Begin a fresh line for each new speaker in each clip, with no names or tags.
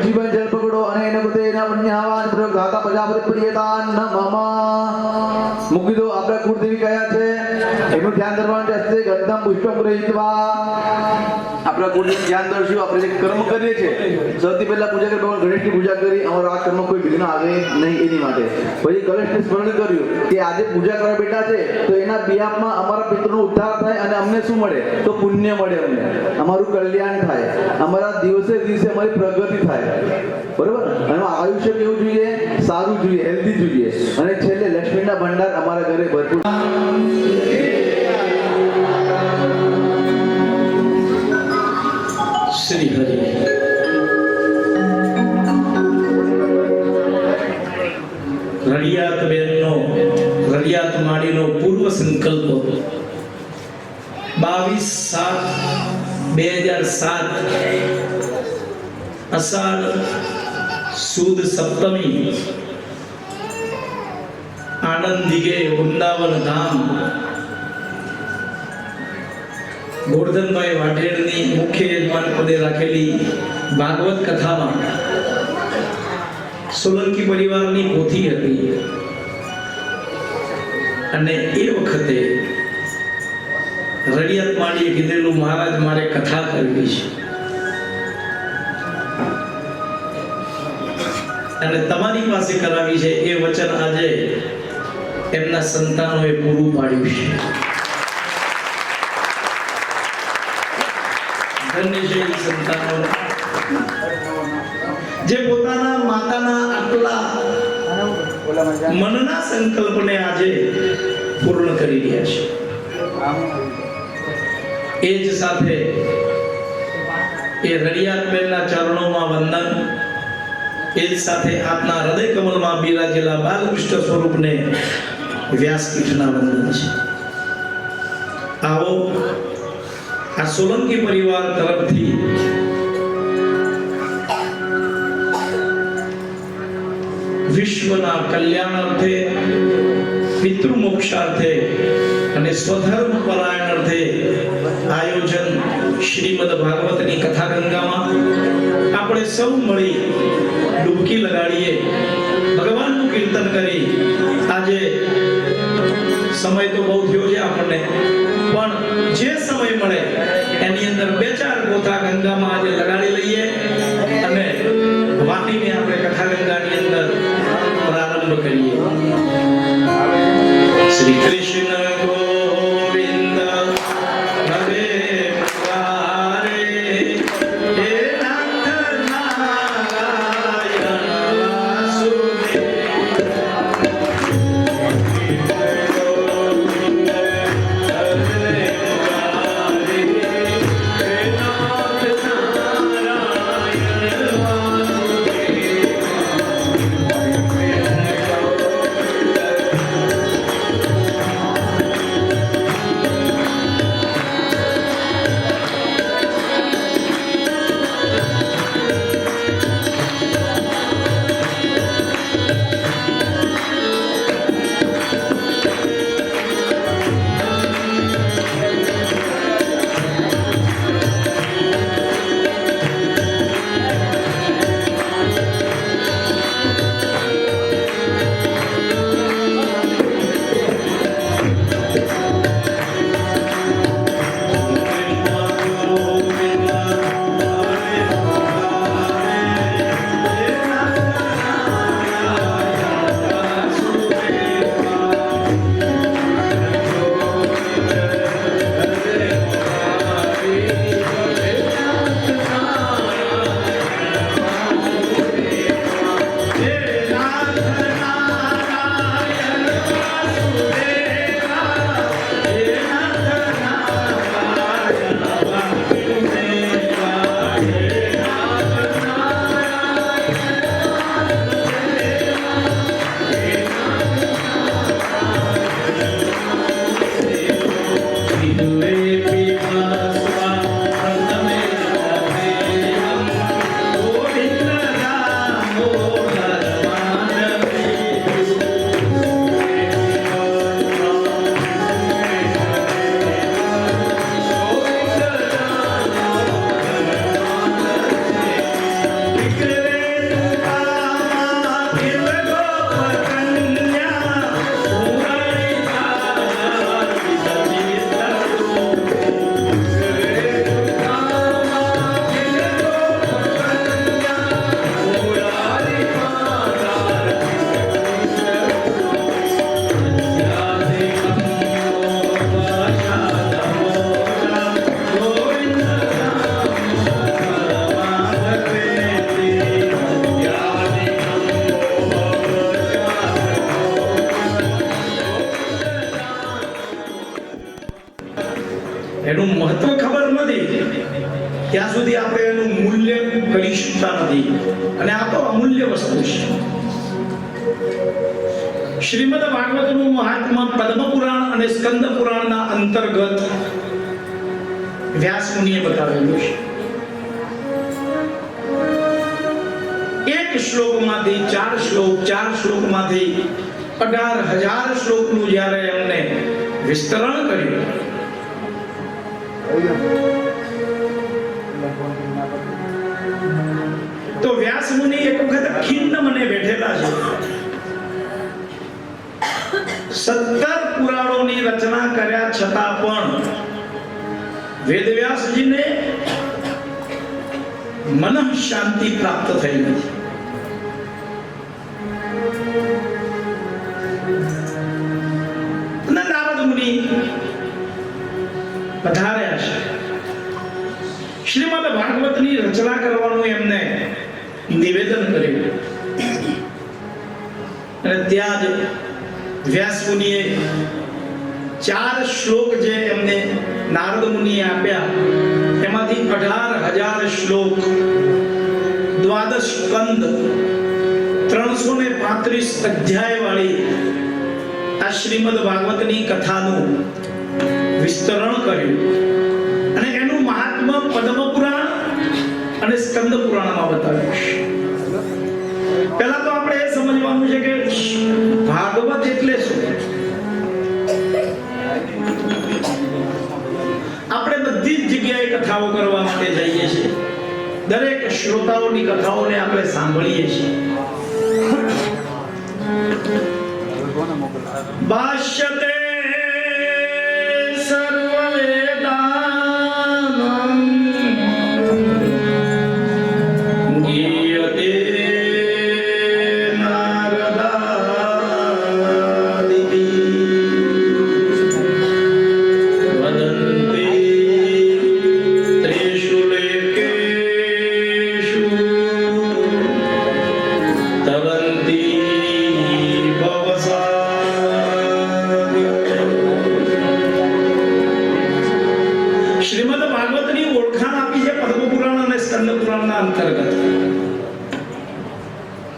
जीवन जल पकड़ो अनेन कृतेन पुण्यावान ગાતા પ્રજાપતિ પ્રિયતાન મમ મૂકી દો. આપણે કુળદેવી કયા છે એનું ધ્યાન ધરવાનું છે. અસ્તે ગંધમ પુષ્પમ ગ્રહિત્વા આપણા કુળદેવી ધ્યાન ધરશું. આપણે જે કર્મ કરીએ છીએ સૌથી પહેલા પૂજા કરી ભગવાન ગણેશની પૂજા કરી અમારા આ કર્મ કોઈ વિઘ્ન આવે નહીં એની માટે. પછી કલશને સ્મરણ કર્યું કે આજે પૂજા કરવા બેઠા છે તો એના બિયાપમાં અમારા પિતૃનો ઉદ્ધાર થાય અને અમને શું મળે તો પુણ્ય મળે, અમને અમારું કલ્યાણ થાય, અમારા દિવસે દિવસે અમારી પ્રગતિ થાય. બરોબર. અને આયુષ્ય કેવું જોઈએ? સારું જોઈએ, હેલ્ધી જોઈએ. અને છેલ્લે લક્ષ્મીના ભંડાર અમારા ઘરે ભરપૂર.
શ્રી હરિ. રડિયાત બેનનો રડિયાત માડીનો પૂર્વ સંકલ્પ 22/7/2007 અષાઢ સુદ સપ્તમી આનંદ દિગે વૃંદાવન ધામ ગોરધનભાઈ વાઢેરની મુખ્ય યજમાન પદે રાખેલી ભાગવત કથામાં સોલંકી પરિવારની પોથી હતી અને એ વખતે રડિયાત માડીએ કીધેલું મહારાજ મારે કથા કરવી છે અને તમારી પાસે કરાવી છે. એ વચન આજે એમના સંતાનોએ પૂરું પાડ્યું છે. ધન્ય છે એ સંતાનો જે પોતાના માતાના આટલા મનના સંકલ્પને આજે પૂર્ણ કરી રહ્યા છે. એ જ સાથે એ રડિયાતબેનના ચરણોમાં વંદન, એ જ સાથે આપના હૃદય કમલમાં બિરાજેલા બાલકૃષ્ણ સ્વરૂપને વ્યાસપીઠના વંદન છે. આવો આ સોલંકી પરિવાર તરફથી વિશ્વના કલ્યાણ અર્થે, પિતૃ મોક્ષાર્થે અને સ્વધર્મ પરાયણ અર્થે આયોજન શ્રીમદ ભાગવતની કથા ગંગામાં આપણે સૌ મળી ડૂબકી લગાડીએ, ભગવાનનું કીર્તન કરી. આજે સમય તો બહુ થયો છે આપણને, પણ જે સમય મળે એની અંદર 2-4 ગોથા ગંગામાં આજે લગાડી લઈએ અને વાટીને આપણે કથા ગંગાની અંદર પ્રારંભ કરીએ. શ્રી કૃષ્ણ ગોવિંદ હરે મુરારે, હે નાથ નારાયણ વાસુદેવ. એનું મૂલ્ય કરી શકતા નથી, અને આ તો અમૂલ્ય વસ્તુ છે. શ્રીમદ ભાગવતનું મહાત્મ્ય પદ્મ પુરાણ અને સ્કંદ પુરાણના અંતર્ગત વ્યાસ મુનિએ બતાવેલું છે. એક શ્લોકમાંથી 4 શ્લોક, 4 શ્લોકમાંથી 18,000 શ્લોકનું જ્યારે એમને વિસ્તરણ કર્યું, તો વ્યાસ મુનિ એક વખત ખિન્ન મને બેઠેલા છે. 17 પુરાણોની રચના કર્યા છતાં પણ વેદવ્યાસજીને મન શાંતિ પ્રાપ્ત થઈ નથી. નારદ મુનિ પધાર્યા છે. શ્રીમદ ભાગવતની રચના કરવાનું એમને નિવેદન કર્યું, અને ત્યાં જ વ્યાસ મુનિએ 4 શ્લોક જે એમને નારદ મુનિએ આપ્યા, એમાંથી 18,000 શ્લોક, 12 સ્કંદ, 335 અધ્યાય વાળી આ શ્રીમદ ભાગવતની કથાનું વિસ્તરણ કર્યું, અને એનું મહાત્મ્ય પદ્મ પુરાણ અને સ્કંદ પુરાણમાં બતાવ્યું છે. પહેલા તો આપણે એ સમજવાનું છે કે ભાગવત એટલે શું. આપણે બધી જ જગ્યાએ કથાઓ કરવા માટે જઈએ છીએ, દરેક શ્રોતાઓની કથાઓને આપણે સાંભળીએ છીએ. ભાષ્યતે સર્વવેદાનાં ગીયતે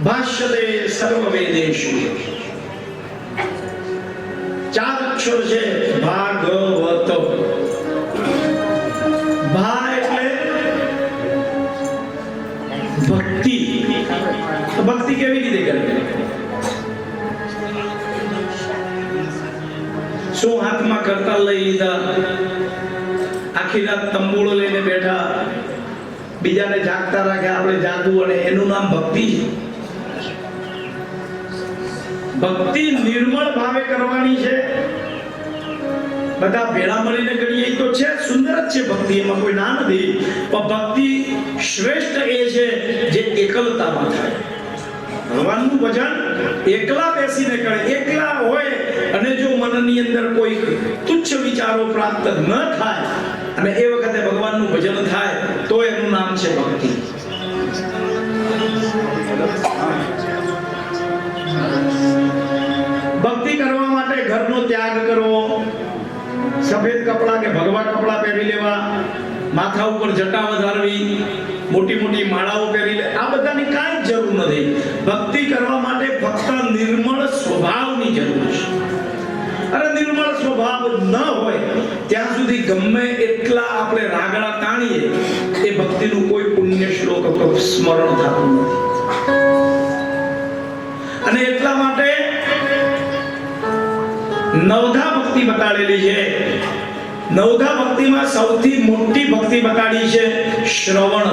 ભાષ્યતે સર્વવેદેષુ. 4 અક્ષર છે ભાગવત. ભા એટલે ભક્તિ. ભક્તિ કેવી રીતે કરવી? શું હાથમાં કરતા લઈ લીધા, આખી રાત તંબુળો લઈને બેઠા, બીજાને જાગતા રાખ્યા, આપણે જાગવું, અને એનું નામ ભક્તિ છે. ભક્તિ નિર્મળ ભાવે કરવાની છે. બધા ભેળા મળીને કરીએ તો છે, સુંદર જ છે ભક્તિ, એમાં કોઈ ના નથી, પણ ભક્તિ શ્રેષ્ઠ એ છે જે એકલતામાં થાય. ભગવાનનું ભજન એકલા બેસીને કરે, એકલા હોય, અને જો મનની અંદર કોઈ તુચ્છ વિચારો પ્રાપ્ત ન થાય, અને એ વખતે ભગવાનનું ભજન થાય, તો એનું નામ છે ભક્તિ. ભક્તિ કરવા માટે ઘરનો ત્યાગ કરવો, સફેદ કપડા કે ભગવા કપડા પહેરી લેવા, માથા ઉપર જટા વધારવી, મોટી મોટી માળાઓ પહેરી લે, આ બધાની કાંઈ જરૂર નથી. ભક્તિ કરવા માટે ફક્ત નિર્મળ સ્વભાવની જરૂર છે. અરે નિર્મળ સ્વભાવ ન હોય ત્યાં સુધી ગમે એટલા આપણે રાગડા તાણીએ, એ ભક્તિનું કોઈ પુણ્ય શ્લોક સ્મરણ થતું નથી. અને એટલા માટે નવધા ભક્તિ બતાડેલી છે. નવધા ભક્તિમાં સૌથી મોટી ભક્તિ બતાડી છે શ્રવણ.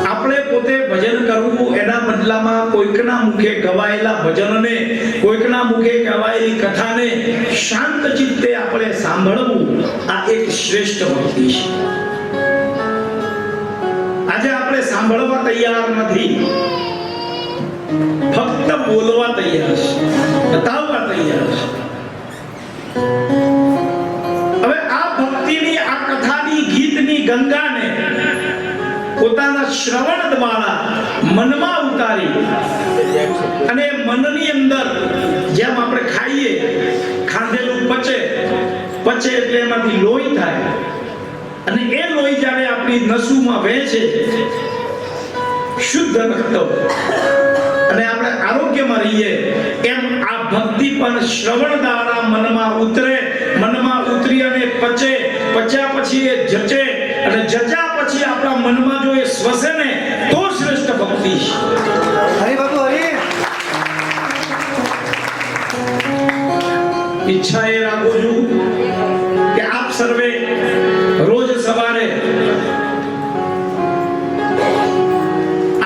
આપણે પોતે ભજન કરવું, એના બદલામાં કોઈકના મુખે ગવાયેલા ભજનને, કોઈકના મુખે ગવાયેલી કથાને શાંત ચિત્તે આપણે સાંભળવું, આ એક શ્રેષ્ઠ ભક્તિ છે. આજે આપણે સાંભળવા તૈયાર નથી, ફક્ત બોલવા તૈયાર છે, બતાવવા તૈયાર છે. હવે આ ભક્તિની, આ કથાની, ગીતની ગંગાને પોતાના શ્રવણ દ્વારા મનમાં ઉતારી, અને મનની અંદર જેમ આપણે ખાઈએ, ખાધેલું પચે, પચે એટલે એમાંથી લોહી થાય, અને એ લોહી જ્યારે આપણી નસોમાં વહે છે, શુદ્ધ રક્ત, અને આપણે આરોગ્યમાં રહીએ, એમ આ ભક્તિ પણ શ્રવણ દ્વારા મનમાં ઉતરે, મનમાં ઉતરી અને પચે, પચ્યા પછી એ જચે, અને જચ્યા પછી આપણા મનમાં જો એ સ્વસે ને તો શ્રેષ્ઠ ભક્તિ છે.
હરી બાપુ હરી.
ઈચ્છા એ રાખું છું કે આપ સર્વે રોજ સવારે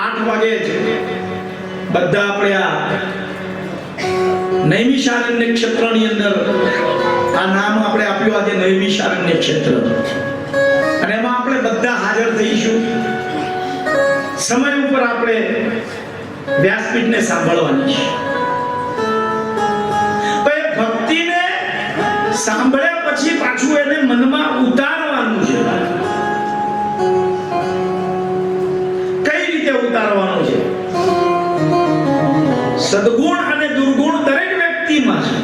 8 વાગે જ બધા આપણે આ નૈમિષારણ્ય ક્ષેત્રની અંદર આ નામ આપણે આપ્યું આજે નૈમિષારણ્ય ક્ષેત્ર, અને એમાં આપણે બધા હાજર થઈશું. સમય ઉપર આપણે વ્યાસપીઠને સાંભળવાની છે. ભક્તિને સાંભળ્યા પછી પાછું એને મનમાં ઉતારવાનું છે. કઈ રીતે ઉતારવાનું છે? સદગુણ અને દુર્ગુણ દરેક વ્યક્તિમાં છે.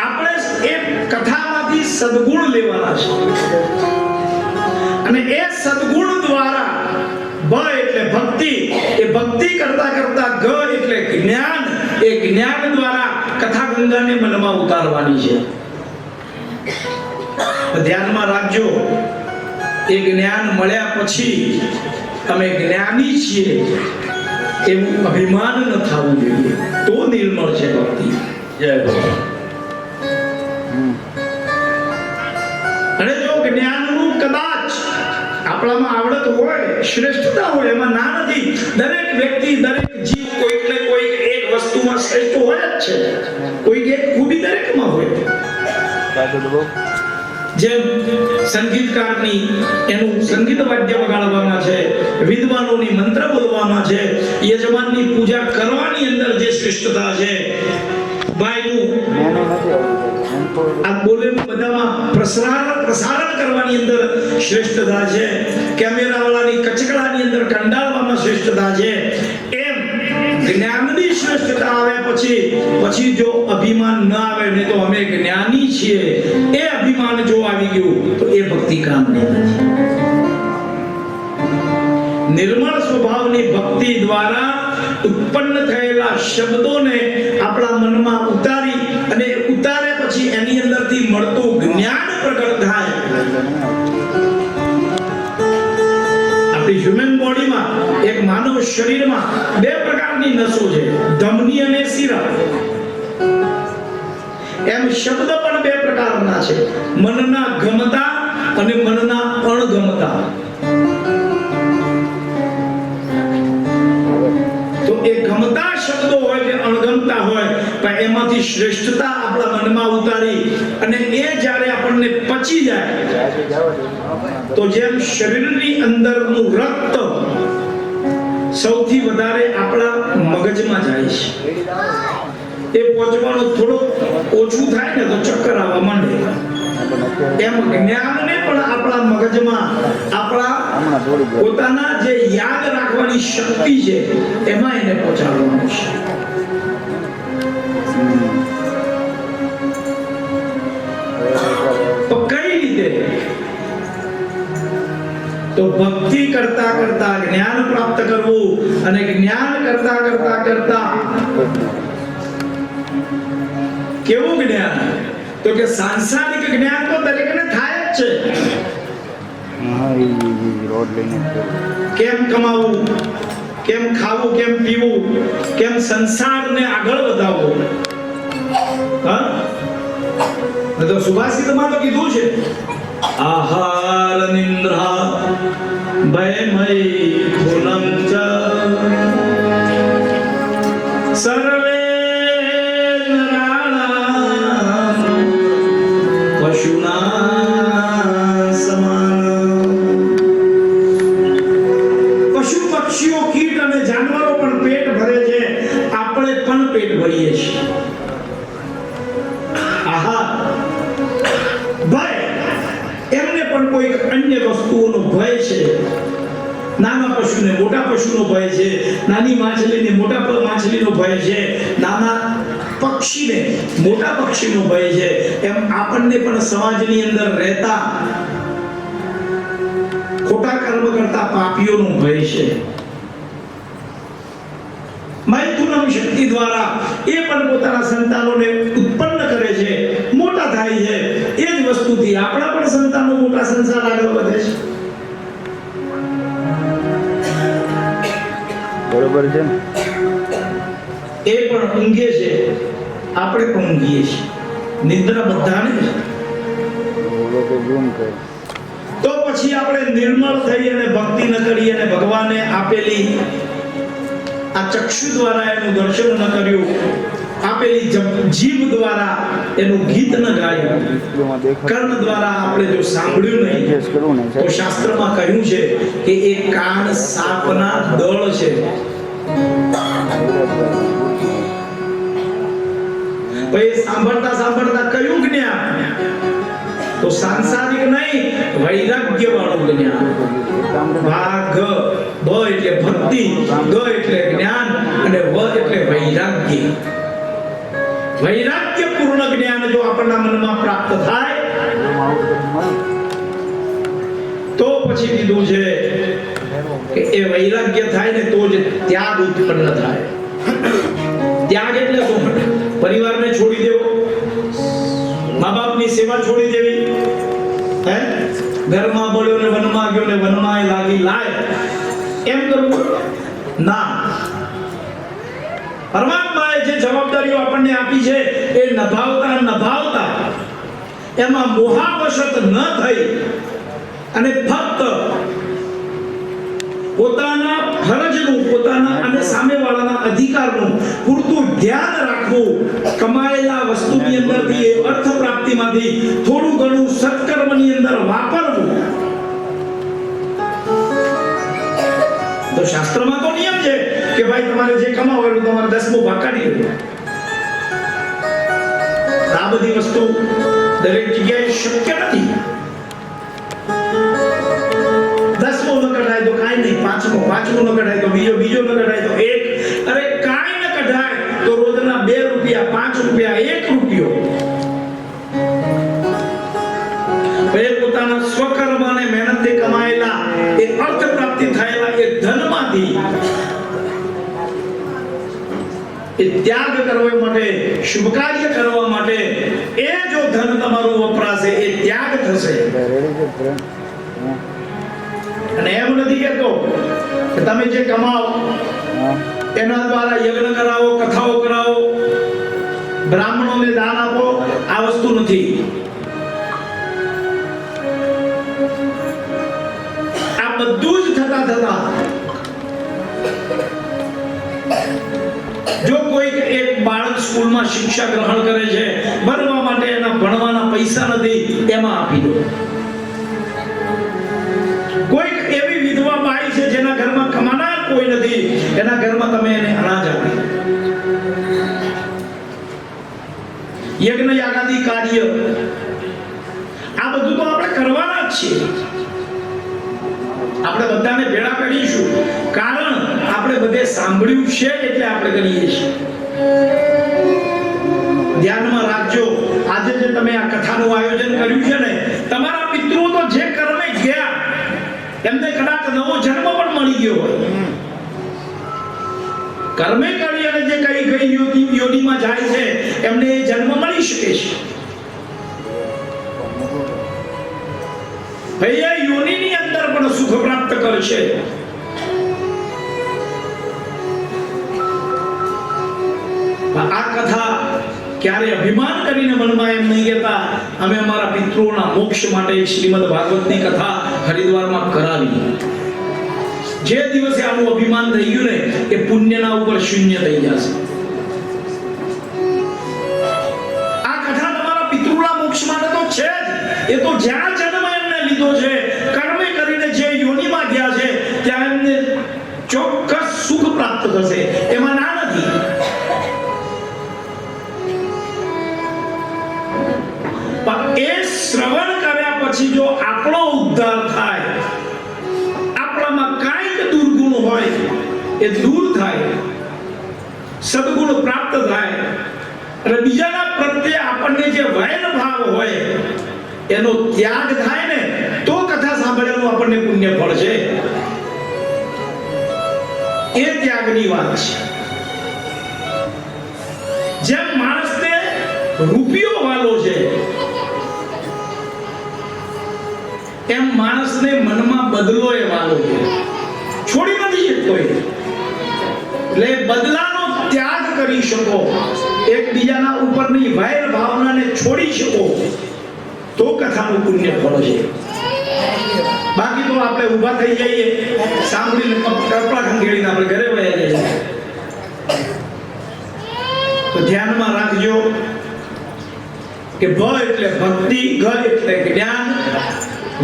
આપણે એ કથામાંથી સદગુણ લેવાના છે, અને એ સદગુણ દ્વારા બ એટલે ભક્તિ, એ ભક્તિ કરતા કરતા ગ એટલે જ્ઞાન, એ જ્ઞાન દ્વારા કથા ગંગાને મનમાં ઉતારવાની છે. ધ્યાનમાં રાખજો, એ જ્ઞાન મળ્યા પછી અમે જ્ઞાની છીએ એવું અભિમાન ન થવું જોઈએ, તો નિર્મળ છે ભક્તિ. જય ભગવાન. અને જો જ્ઞાનનું કદાચ આપણામાં આવડત હોય, શ્રેષ્ઠતા હોય, એમાં ના નથી. દરેક વ્યક્તિ, દરેક જીવ કોઈક ને કોઈક એક વસ્તુમાં શ્રેષ્ઠ હોય જ છે, કોઈક એક ખૂબી દરેકમાં હોય. જેમ સંગીતકારની એનું સંગીત વાદ્ય વગાડવામાં છે, વિદ્વાનોની મંત્ર બોલવામાં છે, યજમાનની પૂજા કરવાની અંદર જે શ્રેષ્ઠતા છે, ભાઈનું આ બોલેલું બધામાં પ્રસારણ કરવાની અંદર શ્રેષ્ઠતા છે, કેમેરાવાળાની કચકડાની અંદર કંડાળવામાં શ્રેષ્ઠતા છે. એમ જ્ઞાનની શ્રેષ્ઠતા આવે પછી જો અભિમાન ન આવે ને તો અમે જ્ઞાની છીએ, એ અભિમાન જો આવી ગયું તો એ ભક્તિ કામની નથી. નિર્મળ સ્વભાવની ભક્તિ દ્વારા ઉત્પન્ન થયેલા શબ્દોને આપણા મનમાં ઉતારી, અને ઉતારે પછી એની અંદરથી મળતું જ્ઞાન પ્રગટ થાય. આપણી હ્યુમન બોડીમાં, એક માનવ શરીરમાં 2 પ્રકારની નસો છે, ધમની અને શિરા. એમ શબ્દ પણ 2 પ્રકારના છે, મનના ગમતા અને મનના અણગમતા. તો એ ગમતા શબ્દો હોય કે અણગમતા હોય, પણ એમાંથી શ્રેષ્ઠતા આપણા મનમાં ઉતારી, અને એ જ્યારે આપણને પચી જાય, તો જેમ શરીરની અંદરનું રક્ત સૌથી વધારે આપણા મગજમાં જાય છે, એ પહોંચવાનું થોડું ઓછું થાય ને તો ચક્કર આવવા માંડે. એમ જ્ઞાનને પણ આપણા મગજમાં, આપણા પોતાના જે યાદ રાખવાની શક્તિ છે એમાં એને પહોંચાડવાનું છે. તો કઈ રીતે? તો ભક્તિ કરતા કરતા જ્ઞાન પ્રાપ્ત કરવું, અને જ્ઞાન કરતા કરતા કરતા કેવું જ્ઞાન? તો કે સાંસારિક જ્ઞાન તો દરેકને થાય જ છે. કેમ કમાવું, કેમ ખાવું, કેમ પીવું, કેમ સંસારને આગળ વધારવો. હા, તો સુભાષિતમાં તો કીધું છે, આહાર નિંદ્રા ભયમય ખુલં ચ સર્વે નરાણાં પશુના સમાન. પશુ પક્ષીઓ, કીટ અને જાનવરો પણ પેટ ભરે છે, આપણે પણ પેટ ભરીએ છીએ. આહાર, ભય, એમને પણ કોઈ અન્ય વસ્તુઓનો ભય છે. નાના પશુને મોટા પશુનો ભય છે, નાની માછલીને મોટા માછલીનો ભય છે, નાના પક્ષીને મોટા પક્ષીનો ભય છે. એમ આપણને પણ સમાજની અંદર રહેતા ખોટા કર્મ કરતા પાપીઓનો ભય છે. મૈથુનમ શક્તિ દ્વારા એ પણ પોતાના સંતાનોને ઉત્પન્ન કરે છે, મોટા થાય છે. એ જ વસ્તુથી આપણા પણ સંતાનો મોટા સંસાર આગળ વધે છે.
બરોબર છે ને?
એ પણ ઊંઘે છે, આપણે પણ ઊંઘીએ છીએ. નિદ્રા બધાને છે.
લોકો ગુમ કરે.
તો પછી આપણે નિર્મળ થઈ અને ભક્તિ ન કરી અને ભગવાને આપેલી આ ચક્ષુ દ્વારા એનું દર્શન ન કર્યું, આપેલી જીભ દ્વારા એનું ગીત ન ગાયું, કર્ણ દ્વારા આપણે જો સાંભળ્યું નહીં, તો શાસ્ત્રમાં કહ્યું છે કે એ કાન સાપના દળ છે. ભાઈ સાંભળતા સાંભળતા કયું જ્ઞાન? તો સાંસારિક નહીં, વૈરાગ્ય વાળું જ્ઞાન. ભાગ બ એટલે ભક્તિ, ગ એટલે જ્ઞાન અને વ એટલે વૈરાગ્ય. વૈરાગ્ય પૂર્ણ જ્ઞાન જો આપણા મનમાં પ્રાપ્ત થાય તો પછી કીધું છે કે એ વૈરાગ્ય થાય ને તો જ ત્યાગ ઉત્પન્ન થાય. ત્યાગ એટલે શું? પરિવારને છોડી દેવો, મા બાપની સેવા છોડી દેવી, હે ઘરમાં બોલ્યો ને વનમાં ગયો ને વનમાં લાગી લાય, એમ કરવું ના. પરમાત્માએ જે જવાબદારીઓ આપણને આપી છે એ નભાવતા એમાં મોહાવશત ન થઈ અને ફક્ત પોતાના ફરજનું, પોતાના અને સામેવાળાના અધિકારનું પૂરતું ધ્યાન રાખવું, કમાયેલા વસ્તુની અંદરથી અર્થ પ્રાપ્તિમાંથી થોડું ઘણું સત્કર્મની અંદર વાપરવું. તો શાસ્ત્રમાં તો નિયમ છે કે ભાઈ તમારે જે કમાવો એટલું તમારે 10મો ભાગ કાઢી દેવો. આ બધી વસ્તુ દરેક જગ્યાએ શક્ય નથી. 10મો ન કઢાય તો કાંઈ નહીં, 5મો ન કઢાય તો બીજો ન કઢાય તો 1, અરે કાંઈ ન કઢાય તો રોજના 2 રૂપિયા, 5 રૂપિયા, 1 રૂપિયો એ પોતાના સ્વકર્મ અને મહેનતથી કમાયેલા એ અર્થ પ્રાપ્તિ થયેલા એ ધનમાંથી એ ત્યાગ કરવા માટે, શુભ કાર્ય કરવા માટે એ જો ધન તમારું વપરાશે એ ત્યાગ થશે. અને એમ નથી કહેતો કે તમે જે કમાઓ એના દ્વારા યજ્ઞ કરાવો, કથાઓ કરાવો, બ્રાહ્મણોને દાન આપો, આ વસ્તુ નથી. આ બધું જ થતા જો કોઈ એક બાળક સ્કૂલમાં શિક્ષા ગ્રહણ કરે છે, ભણવા માટે એના ભણવાના પૈસા નથી, એમાં આપી દો. કોઈ એવી વિધવા બાઈ છે જેના ઘરમાં કમાનાર કોઈ નથી, એના ઘરમાં તમે એને અનાજ આપી દો. યજ્ઞ યાગાદી કાર્ય આ બધું તો આપણે કરવાના જ છીએ. આપણે બધાને ભેળા કરીશું, કારણ આપણે બધે સાંભળ્યું છે એટલે આપણે કરીએ છીએ. ધ્યાનમાં રાખજો, આજે જે તમે આ કથાનું આયોજન કર્યું છે ને, તમારા પિતૃઓ તો જે કર્મે ગયા એમને કદાચ નવો જન્મ પણ મળી ગયો હોય. કર્મે કરી અને જે કઈ યોનિમાં જાય છે એમને એ જન્મ મળી શકે છે. ભાઈ આ યોનિની અંદર પણ સુખ પ્રાપ્ત કરશે. આ કથા ક્યારે અભિમાન કરીને મનમાં એમ નહીં કહેતા અમે અમારા પિતૃઓના મોક્ષ માટે શ્રીમદ ભાગવતની કથા હરિદ્વારમાં કરાવી. જે દિવસે આનું અભિમાન થઈ ગયું ને એ પુણ્યના ઉપર શૂન્ય થઈ જશે. આ કથા તમારા પિતૃના મોક્ષ માટે તો છે જ. એ તો જ્યાં જન્મ એમને લીધો છે, કર્મે કરીને જે યોનિમાં ગયા છે ત્યાં એમને ચોક્કસ સુખ પ્રાપ્ત થશે, એમાં ના નથી. પણ એ શ્રવણ કર્યા પછી જો આપણો ઉદ્ધાર થાય, આપણામાં કાંઈક દુર્ગુણ હોય એ દૂર થાય, સદગુણ પ્રાપ્ત થાય અને બીજાના પ્રત્યે આપણને જે વૈર ભાવ હોય એનો ત્યાગ થાય ને, તો કથા સાંભળવાનું આપણને પુણ્ય પુણ્ય ફળ છે એ ત્યાગની વાત છે. જેમ માણસને રૂપિયો વાલો છે એમ માણસને મનમાં બદલો એ વાલો છે, છોડી નથી શકતો. એટલે બદલાનો ત્યાગ કરી શકો, એકબીજાના ઉપરની વૈર ભાવનાને છોડી શકો તો કથાનું પુણ્ય ફળ છે. બાકી તો આપણે ઊભા થઈ જઈએ, સાંભળીને કપડા ખંખેડીને આપણે ઘરે વયા જઈએ. તો ધ્યાનમાં રાખજો કે ભ એટલે ભક્તિ, ગ એટલે જ્ઞાન,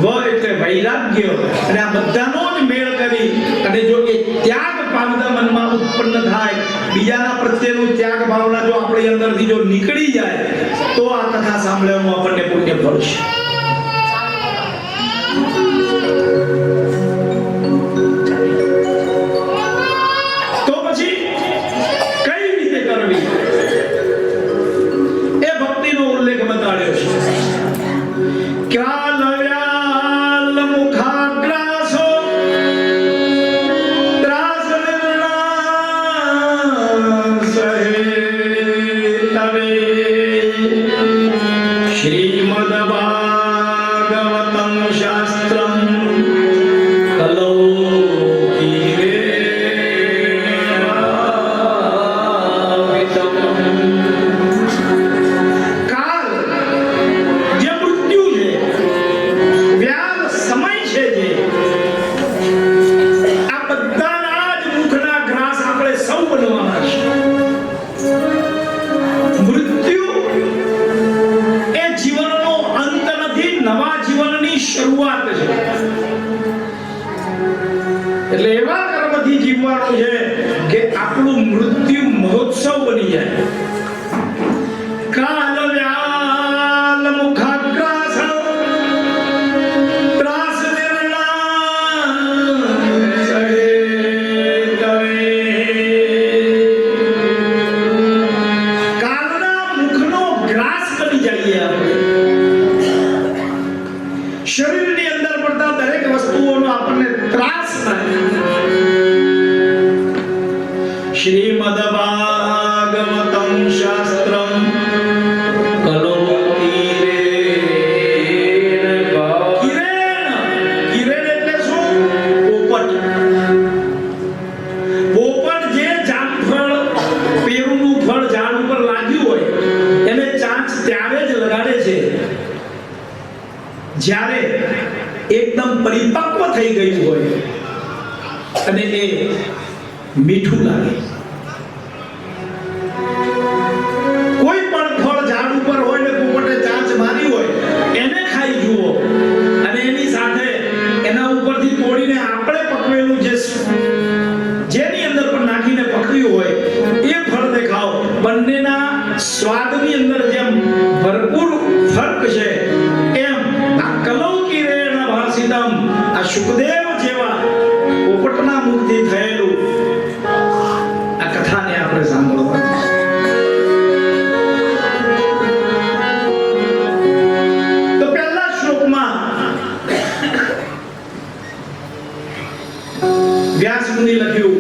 વ એટલે વૈરાગ્ય, અને આ બધાનો જ મેળ કરી અને જો એ ત્યાગ ભાવના મનમાં ઉત્પન્ન થાય, બીજાના પ્રત્યેનું ત્યાગ ભાવના જો આપણી અંદરથી જો નીકળી જાય તો આ કથા સાંભળવાનું આપણને પુણ્ય ફળ છે. તો પછી કઈ રીતે કરવી એ ભક્તિનો ઉલ્લેખ બતાડ્યો છે. ક્રાલવ્યાલ મુખાગ્રાસો ત્રાસનિર્ણાસહે તવે શ્રીમદ ભાગવતમ શાસ્ત્રમ કલો શરૂઆત છે. એટલે એવા કર્મથી જીવવાનું છે કે આપણું મૃત્યુ મહોત્સવ બની જાય. કાલ વ્યાલ મુખાગ્રાસ ત્રાસ નિર્ણાસહે તવે. કાલના મુખનો ગ્રાસ બની જઈએ આપણે. શરીરની અંદર પડતા દરેક વસ્તુઓનો આપણને ત્રાસ થાય. શ્રીમદ ભાગવતમ શાસ્ત્રમ કલોતિ કિરેણ એટલે શું? પોપટ. પોપટ જે જામફળ પેરુનું ફળ ઝાડ ઉપર લાગ્યું હોય એને ચાંચ ત્યારે જ લગાડે છે જ્યારે એકદમ પરિપક્વ થઈ ગયું હોય અને એ મીઠું લાગે. કોઈ પણ ફળ ઝાડ ઉપર હોય ને પોપટે ચાંચ મારી હોય એને ખાઈ જુઓ અને એની સાથે એના ઉપરથી તોડીને આપણે પકવેલું જેની અંદર પણ નાખીને પકવ્યું હોય એ ફળને ખાઓ. બંનેના સ્વાદની અંદર જેમ ભરપૂર ફરક છે એમ આ કલૌકિરેણ ભાસિતમ, આ શુકદેવ જેવા પોપટના મુખથી થયેલું આ કથાને આપણે સાંભળવાનું. તો પહેલા શ્લોકમાં વ્યાસ મુનિ લખ્યું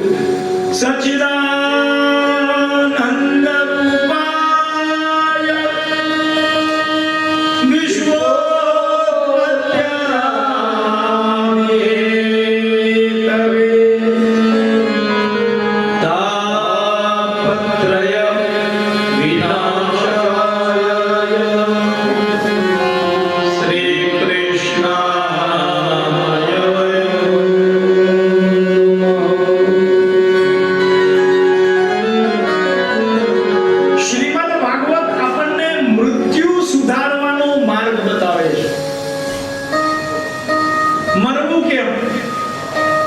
સચ્ચિદાનંદ રૂપાય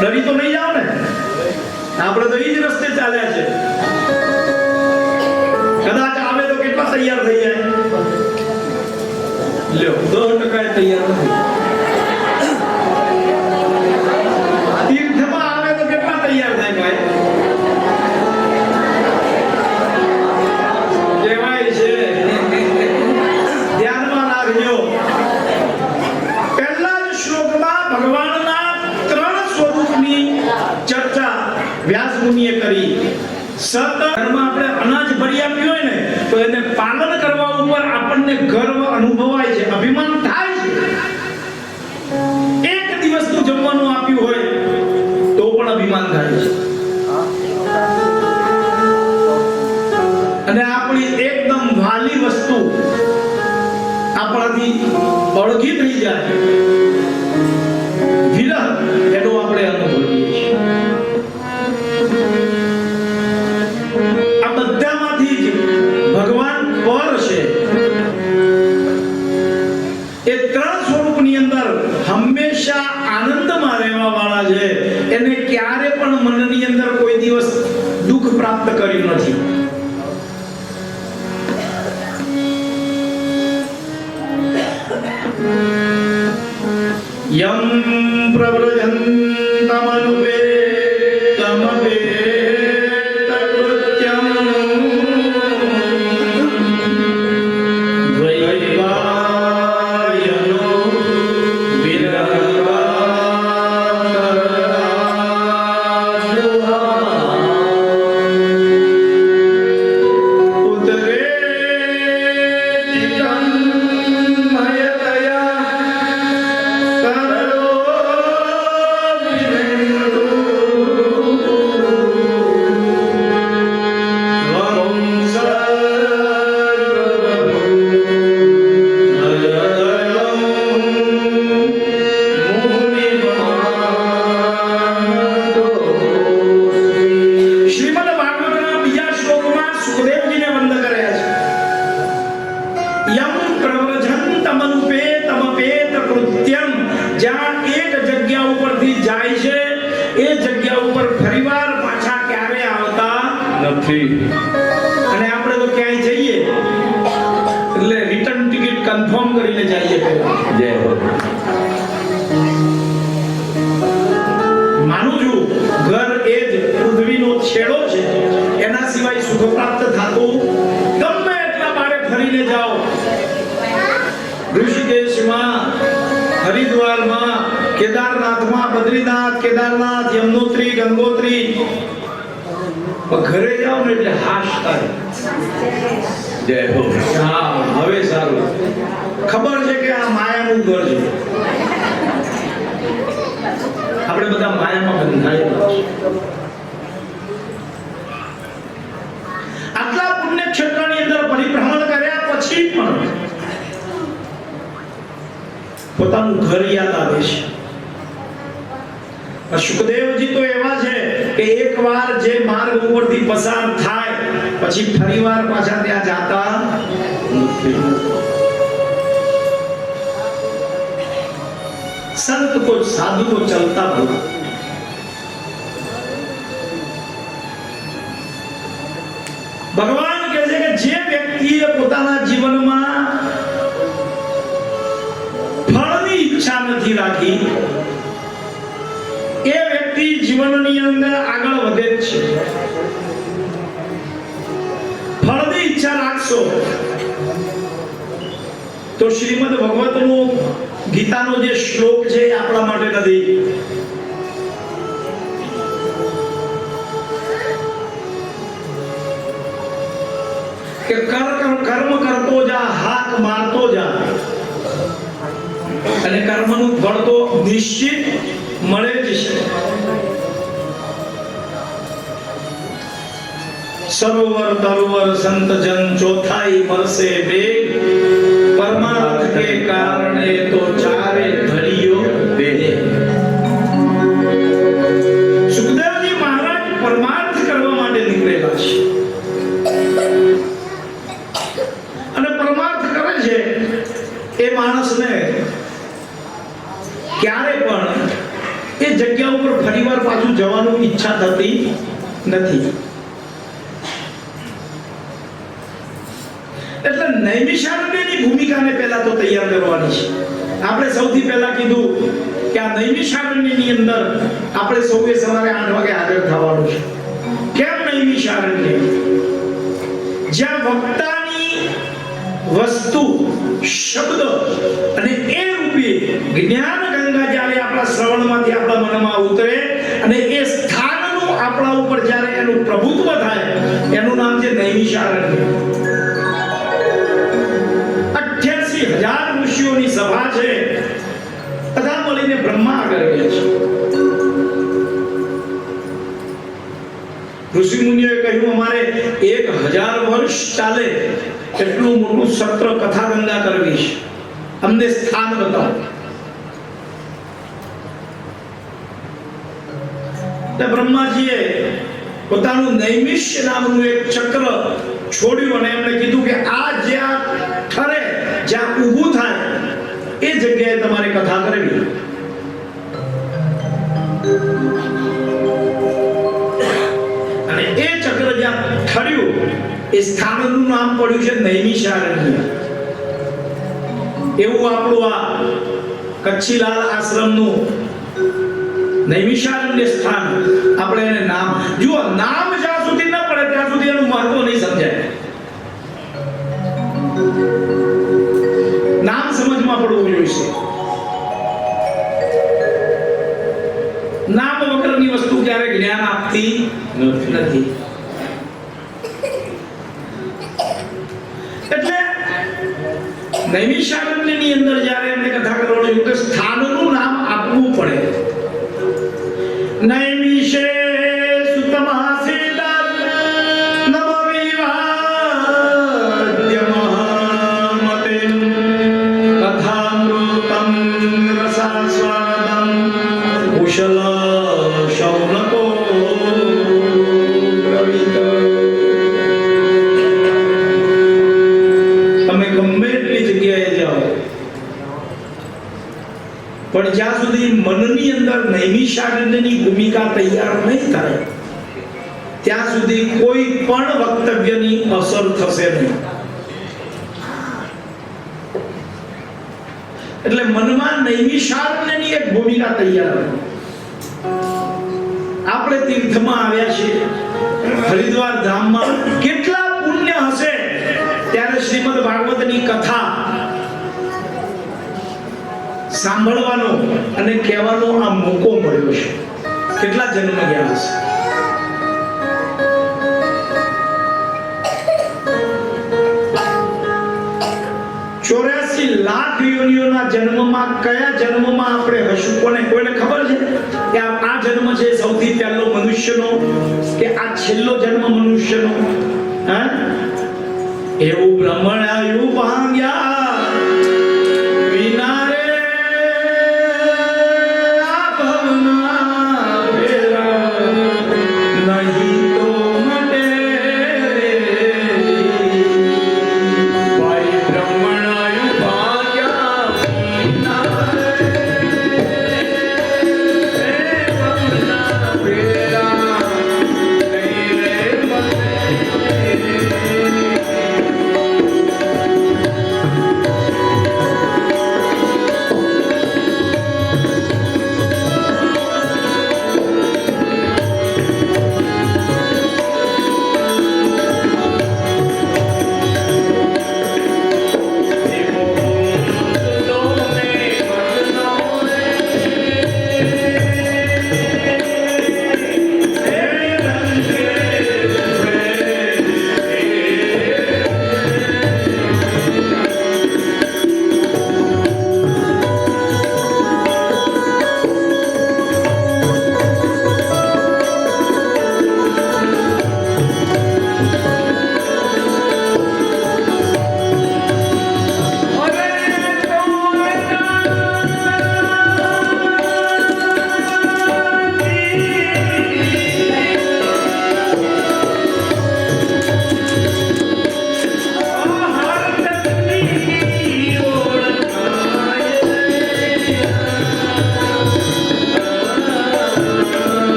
ડરી તો નહીં જાવ ને, આપણે તો એ જ રસ્તે ચાલ્યા છે. કદાચ આવે તો કેટલા તૈયાર થઈ જાય? લ્યો 10% તૈયાર નથી. તીર્થમાં આવે તો કેટલા તૈયાર થાય ભાઈ? કહેવાય છે ધ્યાનમાં રાખજો. પહેલા જ શ્લોકમાં ભગવાનના સત ઘરમાં આપણે અનાજ ભરી આપ્યું હોય ને તો એને પાલન કરવા ઉપર આપણને ગર્વ અનુભવાય છે, અભિમાન થાય છે. એક દિવસનું જમવાનું આપ્યું હોય તો પણ અભિમાન થાય છે. અને આપણી એકદમ વાલી વસ્તુ આપણાથી અળગી થઈ જાય, વિરહ એનો આપણે અનુભવીએ છીએ. આ બધામાંથી જ ભગવાન પર છે. એ ત્રણ સ્વરૂપની અંદર હંમેશા આનંદમાં રહેવા વાળા છે. એને ક્યારે પણ મનની અંદર કોઈ દિવસ દુઃખ પ્રાપ્ત કર્યું નથી. યમ પ્રવ્રજંતમનુપેતમપેતકૃત્યં દ્વૈવાયનો જ્યાં એક જગ્યા ઉપરથી જાય છે એ જગ્યા ઉપર ફરીવાર પાછા ક્યારે આવતા નથી. અને આપણે તો ક્યાંય જઈએ એટલે રિટર્ન ટિકિટ કન્ફર્મ કરીને જઈએ.
જય હો.
માનું છું ઘર એ જ પૃથ્વીનો છેડો છે, એના સિવાય સુખ પ્રાપ્ત થતું ગમે એટલા બારે ફરીને જાઓ, ઋષિકેશમાં, હરિદ્વારમાં, કેદારનાથમાં, બદ્રીનાથ, કેદારનાથ, યમનોત્રી, ગંગોત્રી, ઘરે જાઓ ને એટલે હાશ થાય.
જય હો.
હા, હવે સારું ખબર છે કે આ માયાનું ઘર છે. આપણે બધા માયામાં બંધાયેલા છે. આટલા પુણ્ય ક્ષેત્રની અંદર પરિભ્રમણ કર્યા પછી પણ પોતાનું ઘર યાદ આવે છે. સુખદેવજી તો એવા છે કે એકવાર જે માર્ગ ઉપરથી પસાર થાય પછી ફરીવાર પાછા ત્યાં જાતા નથી. संत को साधु को चलता भला. ભગવાન કહે છે કે જે વ્યક્તિએ પોતાના જીવનમાં ફળની ઈચ્છા નથી રાખી એ વ્યક્તિ જીવનની અંદર આગળ વધે જ છે. ફળની ઈચ્છા રાખશો તો શ્રીમદ ભગવતનો ગીતાનો જે શ્લોક છે એ આપણા માટે નથી. કે કર્મ કરતો જા, હાથ મારતો જા, અને કર્મનું ફળ તો નિશ્ચિત મળે જ છે. સરોવર તરોવર સંત જન ચોથાઈ મરસે બેગ, પરમાર્થ के कारणे तो चारे घड़ियों दे. સુખદેવજી મહારાજ પરમાર્થ કરવા માટે નીકળેલા છે અને પરમાર્થ કરે છે એ માણસને ક્યારે પણ એ જગ્યા ઉપર ફરીવાર પાછું જવાનું ઈચ્છા થતી નથી. એટલે નૈમિષારણ્યની ભૂમિકાને પહેલા તો તૈયાર કરવાની છે. આપણે સૌથી પહેલા કીધું કે આ નૈમિષારણ્યની અંદર આપણે સૌએ સવારે 8 વાગે હાજર થવાનું છે. કેમ નૈમિષારણ્ય? જ્યાં વક્તાની વસ્તુ, શબ્દ અને એ રૂપી જ્ઞાન ગંગા જ્યારે આપણા શ્રવણમાંથી આપણા મનમાં ઉતરે અને એ સ્થાનનું આપણા ઉપર જ્યારે એનું પ્રભુત્વ થાય એનું નામ છે નૈમિષારણ્ય. 88,000 ઋષિઓની સભા છે, બધા મળીને બ્રહ્મા આગળ ગયા છે. ઋષિ મુનિઓએ કહ્યું અમારે 1000 વર્ષ ચાલે એટલું મોટું સત્ર કથા ગંગા કરવી છે, અમને સ્થાન બતાવો. બ્રહ્માજીએ પોતાનું નૈમિષ્ય નામનું એક ચક્ર છોડ્યું અને એમણે કીધું કે આ જ્યાં ઠરે, જ્યાં ઊભું થાય એ જગ્યાએ તમારે કથા કરવી. અને એ ચક્ર જ્યાં ઠર્યું એ સ્થાનનું નામ પડ્યું છે નૈમિષારણ્ય. એવું આપણું આ કચ્છીલાલ આશ્રમનું નૈમિષારણ્ય સ્થાન, આપણે એને નામ જુઓ, નામ જ્યાં સુધી ન પડે ત્યાં સુધી એનું મહત્વ નહીં સમજાય. નામ સમજમાં પડવું જોઈએ. નામ વગરની વસ્તુ ક્યારે જ્ઞાન આપતી નથી. એટલે નૈમિષારણ્યની અંદર જ્યારે એમને કથા કરવાનું તો સ્થાનનું નામ આપવું પડે. નૈમિષે સુતમાસીદા નવ વિવાદ્ય મહામતે કથામૃતં રસાસ્વાદં કુશલ શૌનકો બ્રવીત. તમે ગમે એટલી જગ્યાએ જાઓ પણ જ્યાં સુધી મનની અંદર નૈમિષારણ્યની ભૂમિકા તૈયાર નહીં થાય ત્યાં સુધી કોઈ પણ વક્તવ્યની અસર થશે નહીં. એટલે મનમાં નૈમિષારણ્યની એક ભૂમિકા તૈયાર હોય. આપણે તીર્થમાં આવ્યા છીએ, હરિદ્વાર ધામમાં કેટલા પુણ્ય હશે ત્યારે શ્રીમદ ભાગવતની કથા સાંભળવાનો અને કહેવાનો આ મોકો મળ્યો છે. કેટલા જન્મ ગયા હશે. ચોર્યાસી લાખ યોનિઓના જન્મમાં કયા જન્મમાં આપણે હશું, કોઈને ખબર છે કે આ જન્મ છે સૌથી પહેલો મનુષ્યનો કે આ છેલ્લો જન્મ મનુષ્યનો? હા, એવું બ્રહ્મણાયું ભાંગ્યા વિના રે